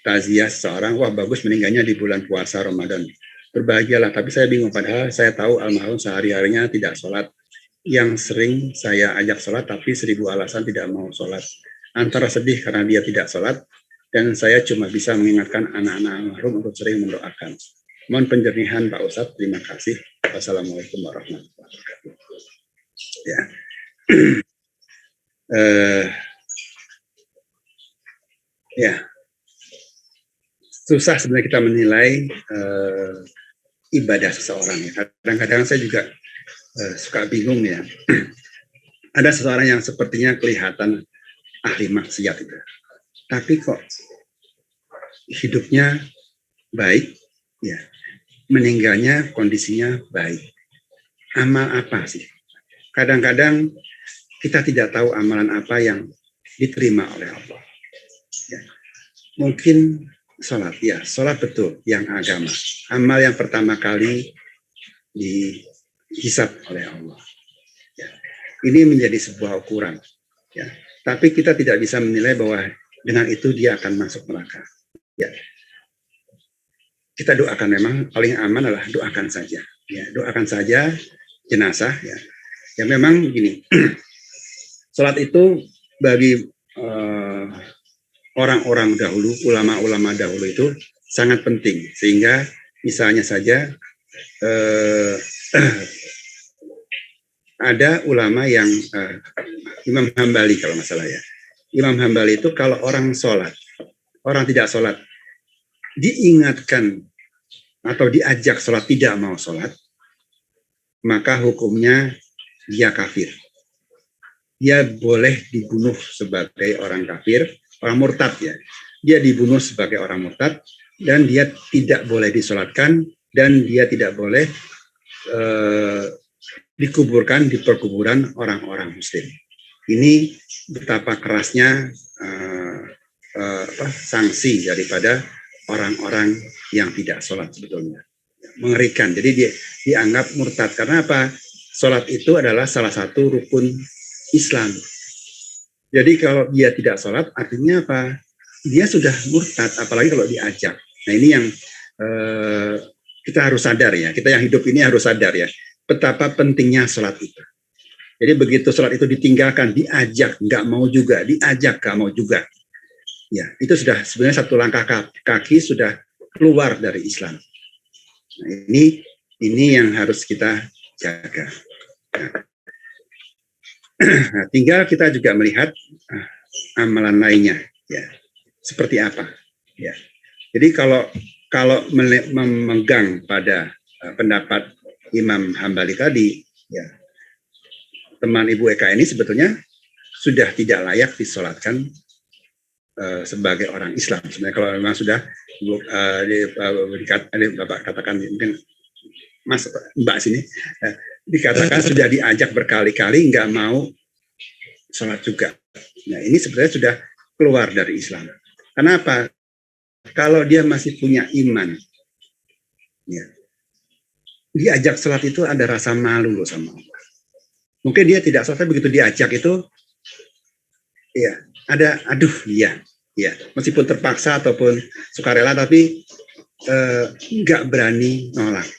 takziah seseorang, wah bagus meninggalnya di bulan puasa Ramadan, berbahagialah. Tapi saya bingung, padahal saya tahu almarhum sehari-harinya tidak sholat. Yang sering saya ajak sholat, tapi 1000 alasan tidak mau sholat. Antara sedih karena dia tidak sholat, dan saya cuma bisa mengingatkan anak-anak almarhum untuk sering mendoakan. Mohon penjernihan Pak Ustadz, terima kasih. Wassalamualaikum warahmatullahi wabarakatuh. Ya. Ya. Susah sebenarnya kita menilai ibadah seseorang. Kadang-kadang saya juga suka bingung ya. Ada seseorang yang sepertinya kelihatan ahli maksiat itu, tapi kok hidupnya baik, ya, meninggalnya kondisinya baik. Amal apa sih? Kadang-kadang kita tidak tahu amalan apa yang diterima oleh Allah. Ya. Mungkin sholat, ya, sholat betul yang agama. Amal yang pertama kali dihisab oleh Allah. Ya. Ini menjadi sebuah ukuran. Ya. Tapi kita tidak bisa menilai bahwa dengan itu dia akan masuk neraka. Ya. Kita doakan, memang paling aman adalah doakan saja. Ya, doakan saja jenazah. Ya, ya memang gini. Sholat itu bagi orang-orang dahulu, ulama-ulama dahulu itu sangat penting. Sehingga misalnya saja ada ulama yang Imam Hambali kalau masalah ya. Imam Hambali itu kalau orang sholat, orang tidak sholat, diingatkan atau diajak sholat tidak mau sholat, maka hukumnya dia kafir. Dia boleh dibunuh sebagai orang kafir, orang murtad ya. Dia dibunuh sebagai orang murtad dan dia tidak boleh disolatkan dan dia tidak boleh dikuburkan di perkuburan orang-orang muslim. Ini betapa kerasnya sanksi daripada orang-orang yang tidak sholat sebetulnya. Mengerikan. Jadi dia dianggap murtad. Karena apa? sholat itu adalah salah satu rukun Islam. Jadi kalau dia tidak sholat, artinya apa? Dia sudah murtad, apalagi kalau diajak. Nah ini yang kita harus sadar ya, kita yang hidup ini harus sadar ya, betapa pentingnya sholat itu. Jadi begitu sholat itu ditinggalkan, diajak, nggak mau juga, diajak, nggak mau juga. Ya, itu sudah sebenarnya satu langkah kaki sudah keluar dari Islam. Nah, ini yang harus kita jaga. Nah, tinggal kita juga melihat amalan lainnya, ya, seperti apa. Ya, jadi kalau memegang pada pendapat Imam Hambali tadi, ya, teman Ibu Eka ini sebetulnya sudah tidak layak disolatkan sebagai orang Islam. Sebenarnya kalau memang sudah Bapak katakan mungkin Mas Mbak sini dikatakan sudah diajak berkali-kali nggak mau sholat juga. Nah ini sebenarnya sudah keluar dari Islam. Kenapa? Kalau dia masih punya iman, ya, diajak sholat itu ada rasa malu loh sama Allah. Mungkin dia tidak sholat, begitu diajak itu, ya ada ya meskipun terpaksa ataupun sukarela, tapi nggak berani nolak.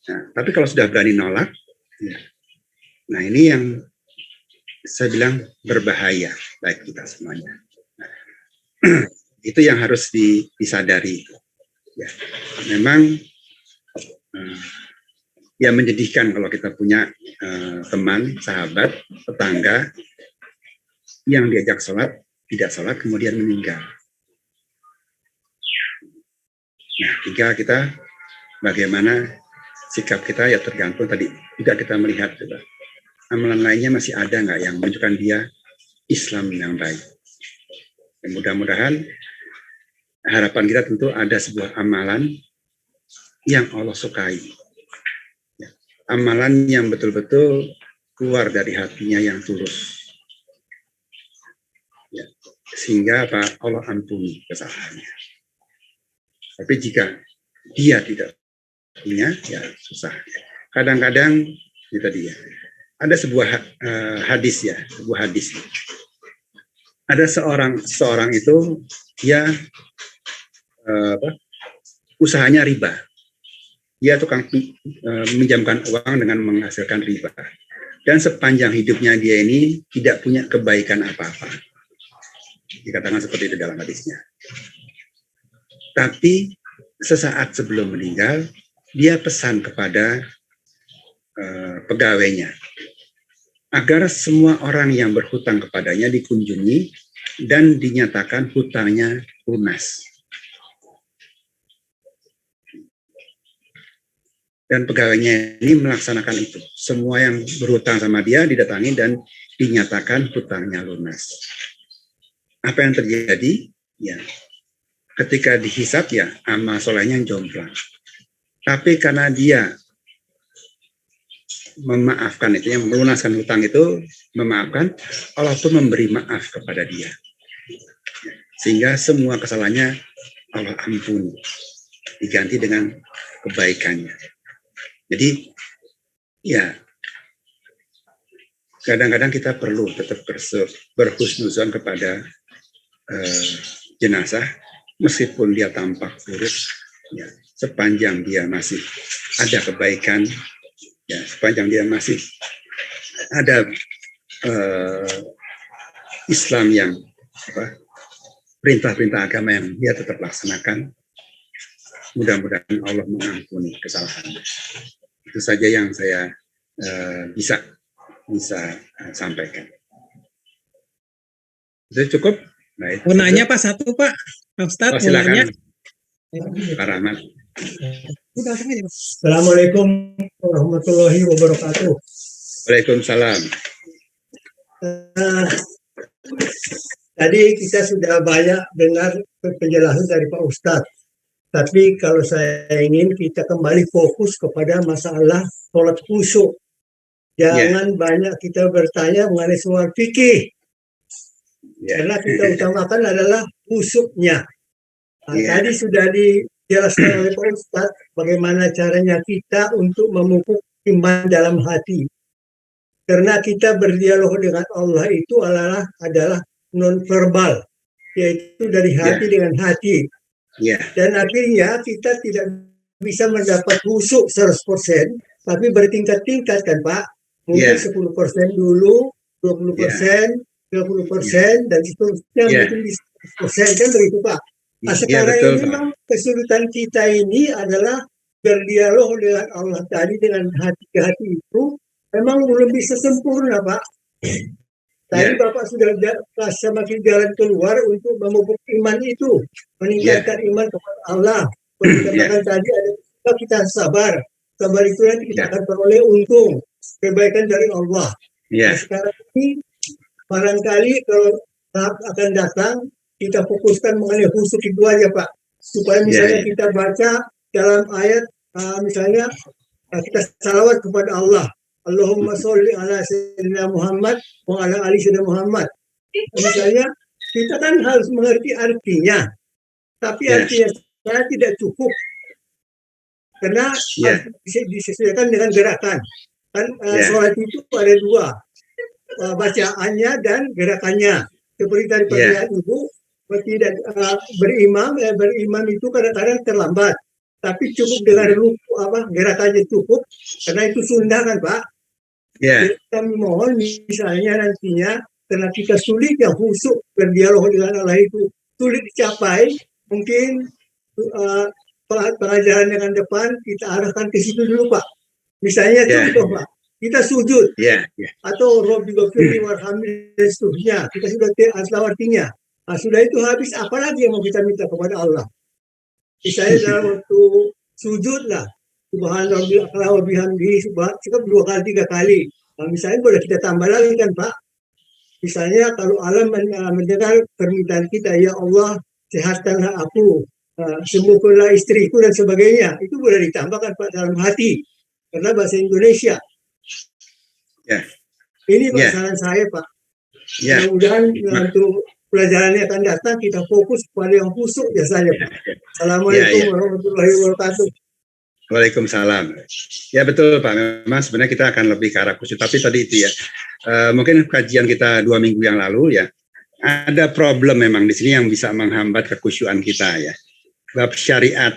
Nah, tapi kalau sudah berani nolak, ya, nah ini yang saya bilang berbahaya baik kita semuanya. Nah, itu yang harus disadari. Ya, memang ya menyedihkan kalau kita punya teman, sahabat, tetangga yang diajak sholat, tidak sholat, kemudian meninggal. Nah, tinggal kita bagaimana sikap kita ya tergantung tadi juga kita melihat coba amalan lainnya masih ada nggak yang menunjukkan dia Islam yang baik. Dan mudah-mudahan harapan kita tentu ada sebuah amalan yang Allah sukai, ya, amalan yang betul-betul keluar dari hatinya yang tulus, ya, sehingga apa Allah ampuni kesalahannya. Tapi jika dia tidak punya, ya susah. Kadang-kadang itu dia. Ada sebuah hadis ya, sebuah hadis. Ada seorang itu dia usahanya riba. Dia tukang meminjamkan uang dengan menghasilkan riba. Dan sepanjang hidupnya dia ini tidak punya kebaikan apa-apa. Dikatakan seperti itu dalam hadisnya. Tapi sesaat sebelum meninggal, dia pesan kepada pegawainya agar semua orang yang berhutang kepadanya dikunjungi dan dinyatakan hutangnya lunas. Dan pegawainya ini melaksanakan itu. Semua yang berhutang sama dia didatangi dan dinyatakan hutangnya lunas. Apa yang terjadi? Ya, ketika dihisap ya amal solehnya jomplang. Tapi karena dia memaafkan itu, yang melunaskan hutang itu memaafkan, Allah pun memberi maaf kepada dia. Sehingga semua kesalahannya Allah ampuni, diganti dengan kebaikannya. Jadi ya kadang-kadang kita perlu tetap berhusnuzon kepada jenazah, meskipun dia tampak buruk, ya, sepanjang dia masih ada kebaikan, ya, sepanjang dia masih ada Islam yang perintah-perintah agama yang dia tetap laksanakan, mudah-mudahan Allah mengampuni kesalahannya. Itu saja yang saya bisa sampaikan. Itu cukup? Baik. Mau nanya Pak satu Pak Ustadz, mau nanya. Pak Rahmat. Assalamualaikum warahmatullahi wabarakatuh. Waalaikumsalam. Tadi kita sudah banyak dengar penjelasan dari Pak Ustadz. Tapi kalau saya ingin kita kembali fokus kepada masalah sholat khusyuk. Jangan banyak kita bertanya mengenai soal fikih. Karena kita utamakan adalah khusyuknya. Tadi sudah dijelaskan oleh Pak Ustadz bagaimana caranya kita untuk memupuk iman dalam hati. Karena kita berdialog dengan Allah itu adalah non-verbal, yaitu dari hati dengan hati. Dan akhirnya kita tidak bisa mendapat khusyuk 100%, tapi bertingkat-tingkat kan Pak. Mungkin 10% dulu, 20%, 30%, dan seterusnya mungkin di 100% kan begitu Pak. Nah, sekarang ini memang kesulitan kita ini adalah berdialog dengan Allah tadi dengan hati ke hati itu memang belum bisa sempurna Pak. Tadi Bapak sudah semakin jalan keluar untuk memupuk iman itu, meningkatkan iman kepada Allah. Dikatakan tadi ada kita sabar itu nanti kita akan peroleh untung, kebaikan dari Allah. Nah, sekarang ini barangkali kalau tahap akan datang kita fokuskan mengenai khusyuk itu aja Pak, supaya misalnya kita baca dalam ayat misalnya kita salawat kepada Allah, Allahumma sholli ala sayyidina Muhammad wa ala ali sayyidina Muhammad. Misalnya kita kan harus mengerti artinya, tapi artinya saya tidak cukup karena harus disesuaikan dengan gerakan. Kan sholat itu ada dua, bacaannya dan gerakannya. Seperti tadi pertanyaan Ibu, tidak berimam itu kadang-kadang terlambat. Tapi cukup dengan gerakannya cukup, karena itu sunnah kan Pak. Kita mohon misalnya nantinya karena kita sulit yang khusyuk berdialog dengan Allah itu sulit dicapai, mungkin pengajaran dengan depan kita arahkan ke situ dulu Pak. Misalnya contoh Pak, kita sujud atau Robbi Ghafirli warhamni dan seterusnya, kita sudah artinya. Nah, sudah itu habis, apalagi yang mau kita minta kepada Allah? Misalnya dalam waktu sujud lah, subhanallah wa bihamdihi, cukup 2 kali 3 kali. Nah, misalnya boleh kita tambah lagi kan Pak. Misalnya kalau Allah mendengar permintaan kita, ya Allah sehatkanlah aku, sembuhkanlah istriku dan sebagainya, itu boleh ditambahkan Pak dalam hati, karena bahasa Indonesia. Ini Pak saran saya Pak. Mudah-mudahan untuk pelajarannya akan datang kita fokus pada yang khusyuk saja Pak. Assalamualaikum warahmatullahi wabarakatuh. Waalaikumsalam. Ya betul Pak, memang sebenarnya kita akan lebih ke arah khusyuk, tapi tadi itu mungkin kajian kita 2 minggu yang lalu ada problem memang di sini yang bisa menghambat kekhusyuan kita bab syariat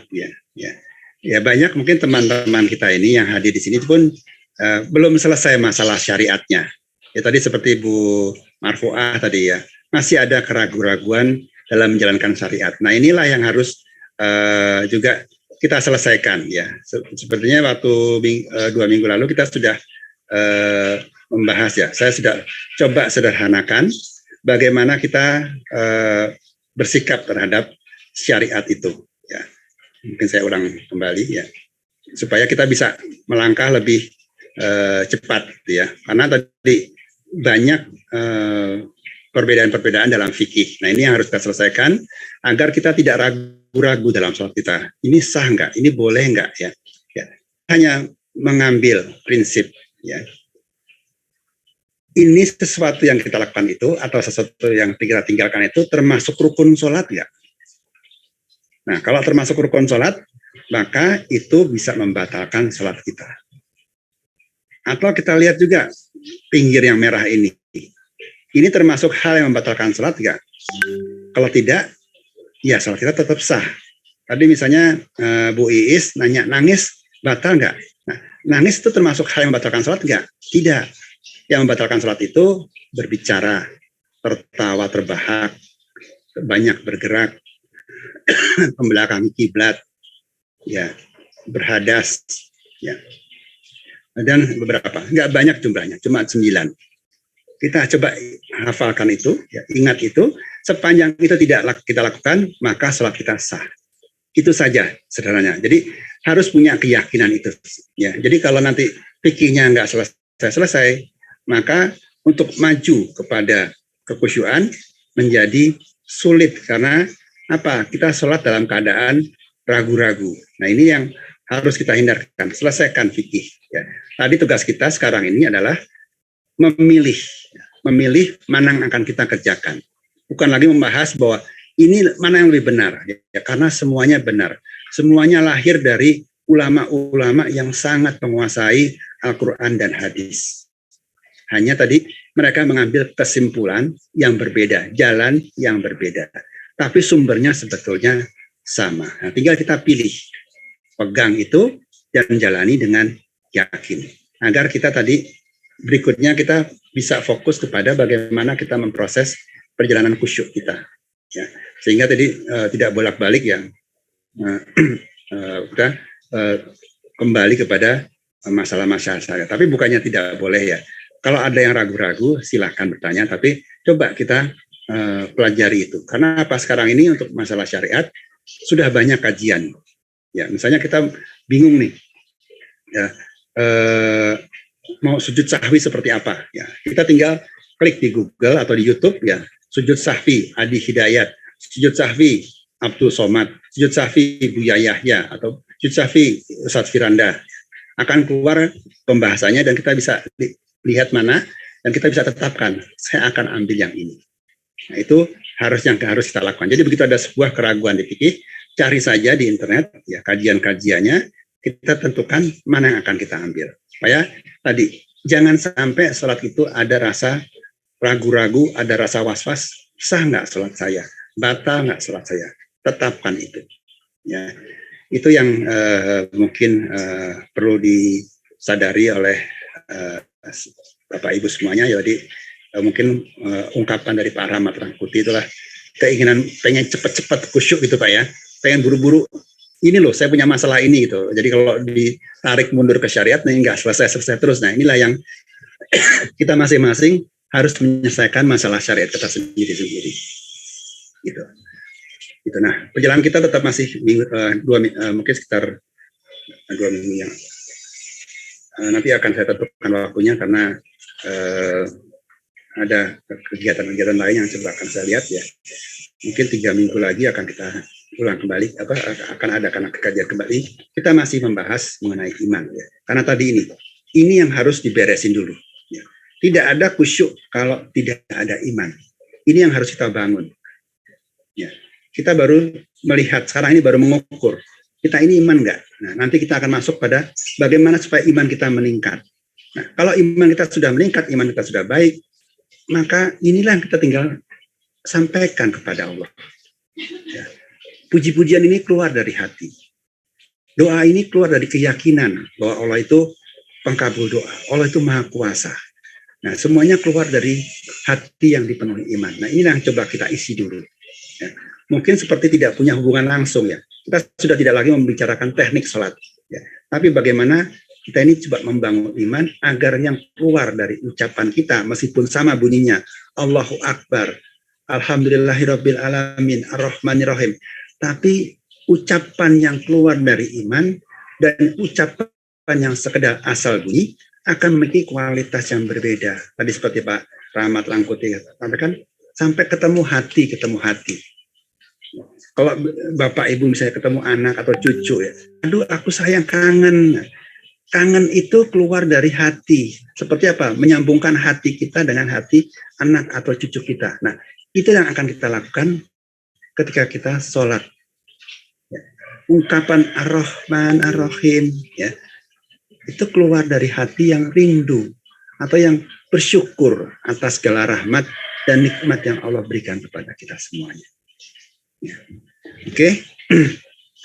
ya banyak mungkin teman-teman kita ini yang hadir di sini pun belum selesai masalah syariatnya. Tadi seperti Bu Marfuah tadi masih ada keraguan-raguan dalam menjalankan syariat. Nah, inilah yang harus juga kita selesaikan Sepertinya waktu 2 minggu lalu kita sudah membahas saya sudah coba sederhanakan bagaimana kita bersikap terhadap syariat itu Mungkin saya ulang kembali supaya kita bisa melangkah lebih cepat karena tadi banyak perbedaan-perbedaan dalam fikih. Nah, ini yang harus kita selesaikan agar kita tidak ragu-ragu dalam sholat kita. Ini sah enggak? Ini boleh enggak? Hanya mengambil prinsip. Ini sesuatu yang kita lakukan itu atau sesuatu yang kita tinggalkan itu termasuk rukun sholat enggak? Nah, kalau termasuk rukun sholat, maka itu bisa membatalkan sholat kita. Atau kita lihat juga pinggir yang merah ini. Ini termasuk hal yang membatalkan sholat enggak? Kalau tidak, ya sholat kita tetap sah. Tadi misalnya Bu Iis nanya, nangis batal enggak? Nah, nangis itu termasuk hal yang membatalkan sholat enggak? Tidak. Yang membatalkan sholat itu berbicara, tertawa terbahak, banyak bergerak, membelakangi kiblat, berhadas, dan beberapa, enggak banyak jumlahnya, cuma 9. Kita coba hafalkan itu, ingat itu, sepanjang itu tidak kita lakukan, maka sholat kita sah. Itu saja sederhananya. Jadi harus punya keyakinan itu. Jadi kalau nanti fikihnya nggak selesai, maka untuk maju kepada kekhusyuan menjadi sulit karena apa? Kita sholat dalam keadaan ragu-ragu. Nah, ini yang harus kita hindarkan. Selesaikan fikih. Tadi tugas kita sekarang ini adalah memilih mana yang akan kita kerjakan. Bukan lagi membahas bahwa ini mana yang lebih benar, karena semuanya benar. Semuanya lahir dari ulama-ulama yang sangat menguasai Al-Quran dan hadis. Hanya tadi mereka mengambil kesimpulan yang berbeda, jalan yang berbeda. Tapi sumbernya sebetulnya sama. Nah, tinggal kita pilih, pegang itu dan jalani dengan yakin. Agar kita tadi berikutnya kita bisa fokus kepada bagaimana kita memproses perjalanan khusyuk kita. Ya, sehingga tadi tidak bolak-balik yang kita kembali kepada masalah-masalah. Tapi bukannya tidak boleh ya. Kalau ada yang ragu-ragu, silahkan bertanya. Tapi coba kita pelajari itu. Karena apa sekarang ini untuk masalah syariat sudah banyak kajian. Ya, misalnya kita bingung nih, ya, mau sujud sahwi seperti apa? Ya, kita tinggal klik di Google atau di YouTube ya, sujud sahwi Adi Hidayat, sujud sahwi Abdul Somad, sujud sahwi Buya Yahya atau sujud sahwi Ustadz Firanda. Akan keluar pembahasannya dan kita bisa lihat mana dan kita bisa tetapkan saya akan ambil yang ini. Nah, itu harus kita lakukan. Jadi begitu ada sebuah keraguan di fikih, cari saja di internet ya kajian-kajiannya, kita tentukan mana yang akan kita ambil. Supaya tadi jangan sampai sholat itu ada rasa ragu-ragu, ada rasa was-was, sah nggak sholat saya, batal nggak sholat saya, tetapkan itu. Ya, itu yang mungkin perlu disadari oleh Bapak Ibu semuanya. Jadi mungkin ungkapan dari Pak Rahmat Rangkuti itulah keinginan pengen cepat-cepat khusyuk gitu Pak ya, pengen buru-buru. Ini loh saya punya masalah ini gitu. Jadi kalau ditarik mundur ke syariat, nih nggak selesai terus. Nah inilah yang kita masing-masing harus menyelesaikan masalah syariat kita sendiri-sendiri. Gitu. Gitu. Nah perjalanan kita tetap masih mungkin sekitar 2 minggu yang nanti akan saya tentukan waktunya karena ada kegiatan-kegiatan lain yang coba akan saya lihat ya. Mungkin 3 minggu lagi akan kita ulang kembali, akan ada karena kajian kembali. Kita masih membahas mengenai iman ya. Karena tadi ini yang harus diberesin dulu. Ya. Tidak ada khusyuk kalau tidak ada iman. Ini yang harus kita bangun. Ya. Kita baru melihat sekarang ini baru mengukur kita ini iman nggak. Nah nanti kita akan masuk pada bagaimana supaya iman kita meningkat. Nah kalau iman kita sudah meningkat, iman kita sudah baik, maka inilah yang kita tinggal sampaikan kepada Allah. Ya. Puji-pujian ini keluar dari hati. Doa ini keluar dari keyakinan bahwa Allah itu pengkabul doa. Allah itu maha kuasa. Nah, semuanya keluar dari hati yang dipenuhi iman. Nah, ini yang coba kita isi dulu. Ya. Mungkin seperti tidak punya hubungan langsung ya. Kita sudah tidak lagi membicarakan teknik sholat. Ya. Tapi bagaimana kita ini coba membangun iman agar yang keluar dari ucapan kita meskipun sama bunyinya Allahu Akbar, Alhamdulillahirabbil alamin, Ar-Rahmanir-Rahim. Tapi ucapan yang keluar dari iman dan ucapan yang sekedar asal bunyi akan memiliki kualitas yang berbeda. Tadi seperti Pak Rahmat Rangkuti sampaikan, sampai ketemu hati. Kalau Bapak Ibu misalnya ketemu anak atau cucu ya, aduh aku sayang, kangen. Kangen itu keluar dari hati. Seperti apa? Menyambungkan hati kita dengan hati anak atau cucu kita. Nah, itu yang akan kita lakukan ketika kita sholat. Ya. Ungkapan Ar-Rahman Ar-Rahim ya, itu keluar dari hati yang rindu atau yang bersyukur atas segala rahmat dan nikmat yang Allah berikan kepada kita semuanya. Ya. Oke,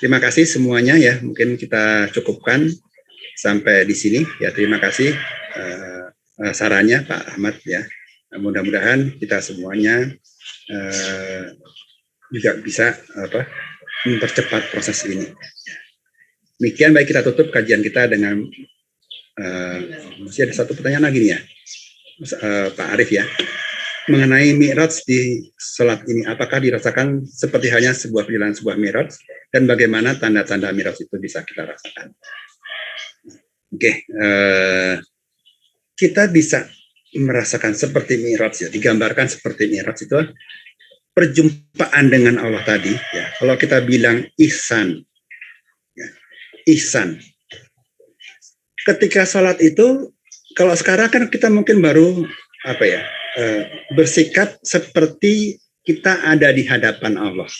terima kasih semuanya ya. Mungkin kita cukupkan sampai di sini ya. Terima kasih sarannya Pak Ahmad ya. Mudah-mudahan kita semuanya juga bisa mempercepat proses ini. Demikian, baik, kita tutup kajian kita dengan masih ada satu pertanyaan lagi nih ya, Pak Arif ya, mengenai mi'raj di salat ini. Apakah dirasakan seperti hanya sebuah perjalanan sebuah mi'raj, dan bagaimana tanda-tanda mi'raj itu bisa kita rasakan? Oke, kita bisa merasakan seperti mi'raj ya, digambarkan seperti mi'raj itu perjumpaan dengan Allah tadi ya. Kalau kita bilang ihsan ya, ihsan ketika sholat itu, kalau sekarang kan kita mungkin baru bersikap seperti kita ada di hadapan Allah,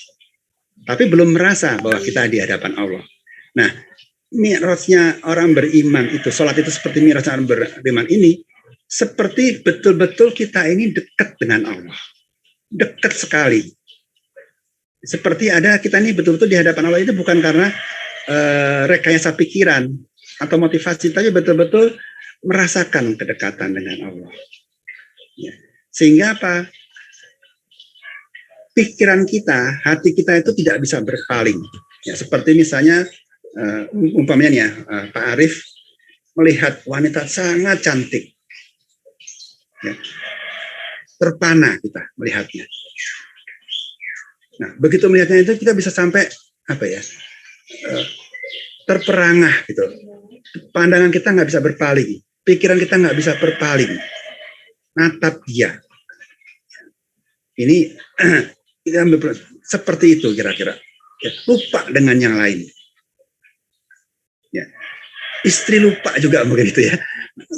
tapi belum merasa bahwa kita di hadapan Allah. Nah, mi'rajnya orang beriman itu, sholat itu seperti mi'rajnya orang beriman ini, seperti betul-betul kita ini dekat dengan Allah. Dekat sekali. Seperti ada kita ini betul-betul di hadapan Allah itu bukan karena rekayasa pikiran atau motivasi, tapi betul-betul merasakan kedekatan dengan Allah. Ya. Sehingga apa? Pikiran kita, hati kita itu tidak bisa berpaling. Ya, seperti misalnya umpamanya ya, Pak Arief melihat wanita sangat cantik, ya, terpana kita melihatnya. Nah, begitu melihatnya itu kita bisa sampai apa ya, terperangah gitu. Pandangan kita nggak bisa berpaling, pikiran kita nggak bisa berpaling, natap dia. Ini kita seperti itu kira-kira. Ya, lupa dengan yang lain. Ya. Istri lupa juga begitu ya.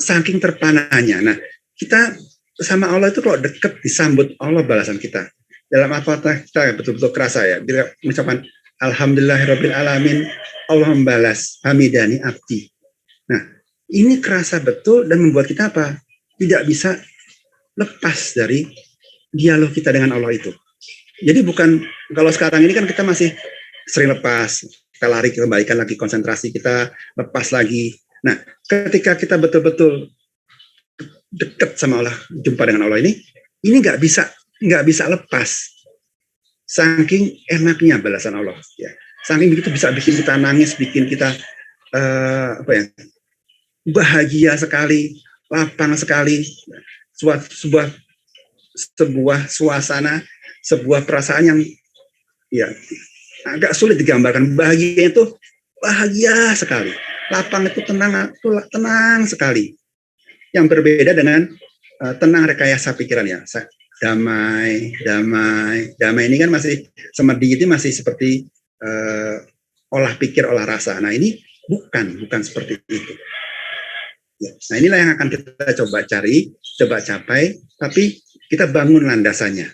Saking terpananya. Nah, kita sama Allah itu kalau dekat disambut Allah balasan kita. Dalam apa kita betul-betul kerasa ya. Bila mengucapkan alhamdulillahirabbil alamin, Allah membalas hamidani abdi. Nah, ini kerasa betul dan membuat kita apa? Tidak bisa lepas dari dialog kita dengan Allah itu. Jadi bukan, kalau sekarang ini kan kita masih sering lepas, kita lari, kembalikan lagi konsentrasi kita, lepas lagi. Nah, ketika kita betul-betul dekat sama Allah, jumpa dengan Allah ini nggak bisa lepas. Saking enaknya balasan Allah. Ya. Saking begitu bisa bikin kita nangis, bikin kita bahagia sekali, lapang sekali, sebuah suasana, sebuah perasaan yang ya agak sulit digambarkan. Bahagia itu bahagia sekali, lapang itu tenang sekali. Yang berbeda dengan tenang rekayasa pikirannya. Damai ini kan masih semedi, itu masih seperti olah pikir, olah rasa. Nah ini bukan seperti itu. Ya, nah inilah yang akan kita coba cari, coba capai, tapi kita bangun landasannya.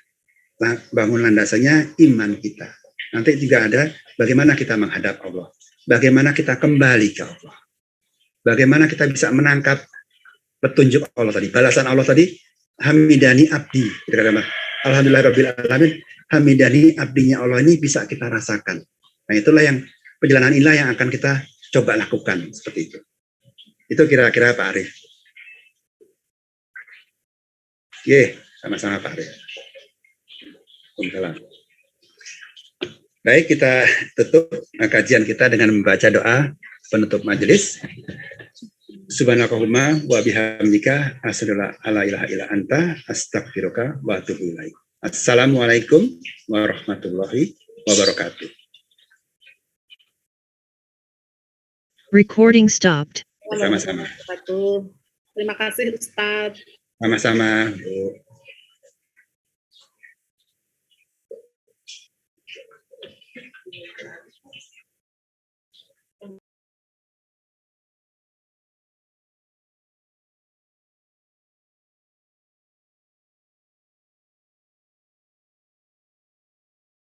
Nah, bangun landasannya iman kita. Nanti juga ada bagaimana kita menghadap Allah. Bagaimana kita kembali ke Allah. Bagaimana kita bisa menangkap petunjuk Allah tadi. Balasan Allah tadi, hamidani abdi. Alhamdulillahirabbil alamin, hamidani abdinya Allah ini bisa kita rasakan. Nah, itulah yang perjalanan inilah yang akan kita coba lakukan seperti itu. Itu kira-kira Pak Arief. Oke, sama-sama Pak Arief. Baik, kita tutup kajian kita dengan membaca doa penutup majelis. Subhanakallahumma wa bihamdika asyhadu an la ilaha illa anta astaghfiruka wa atubu ilaik. Assalamualaikum warahmatullahi wabarakatuh. Recording stopped. Sama-sama. Terima kasih Ustadz. Sama-sama, Bu.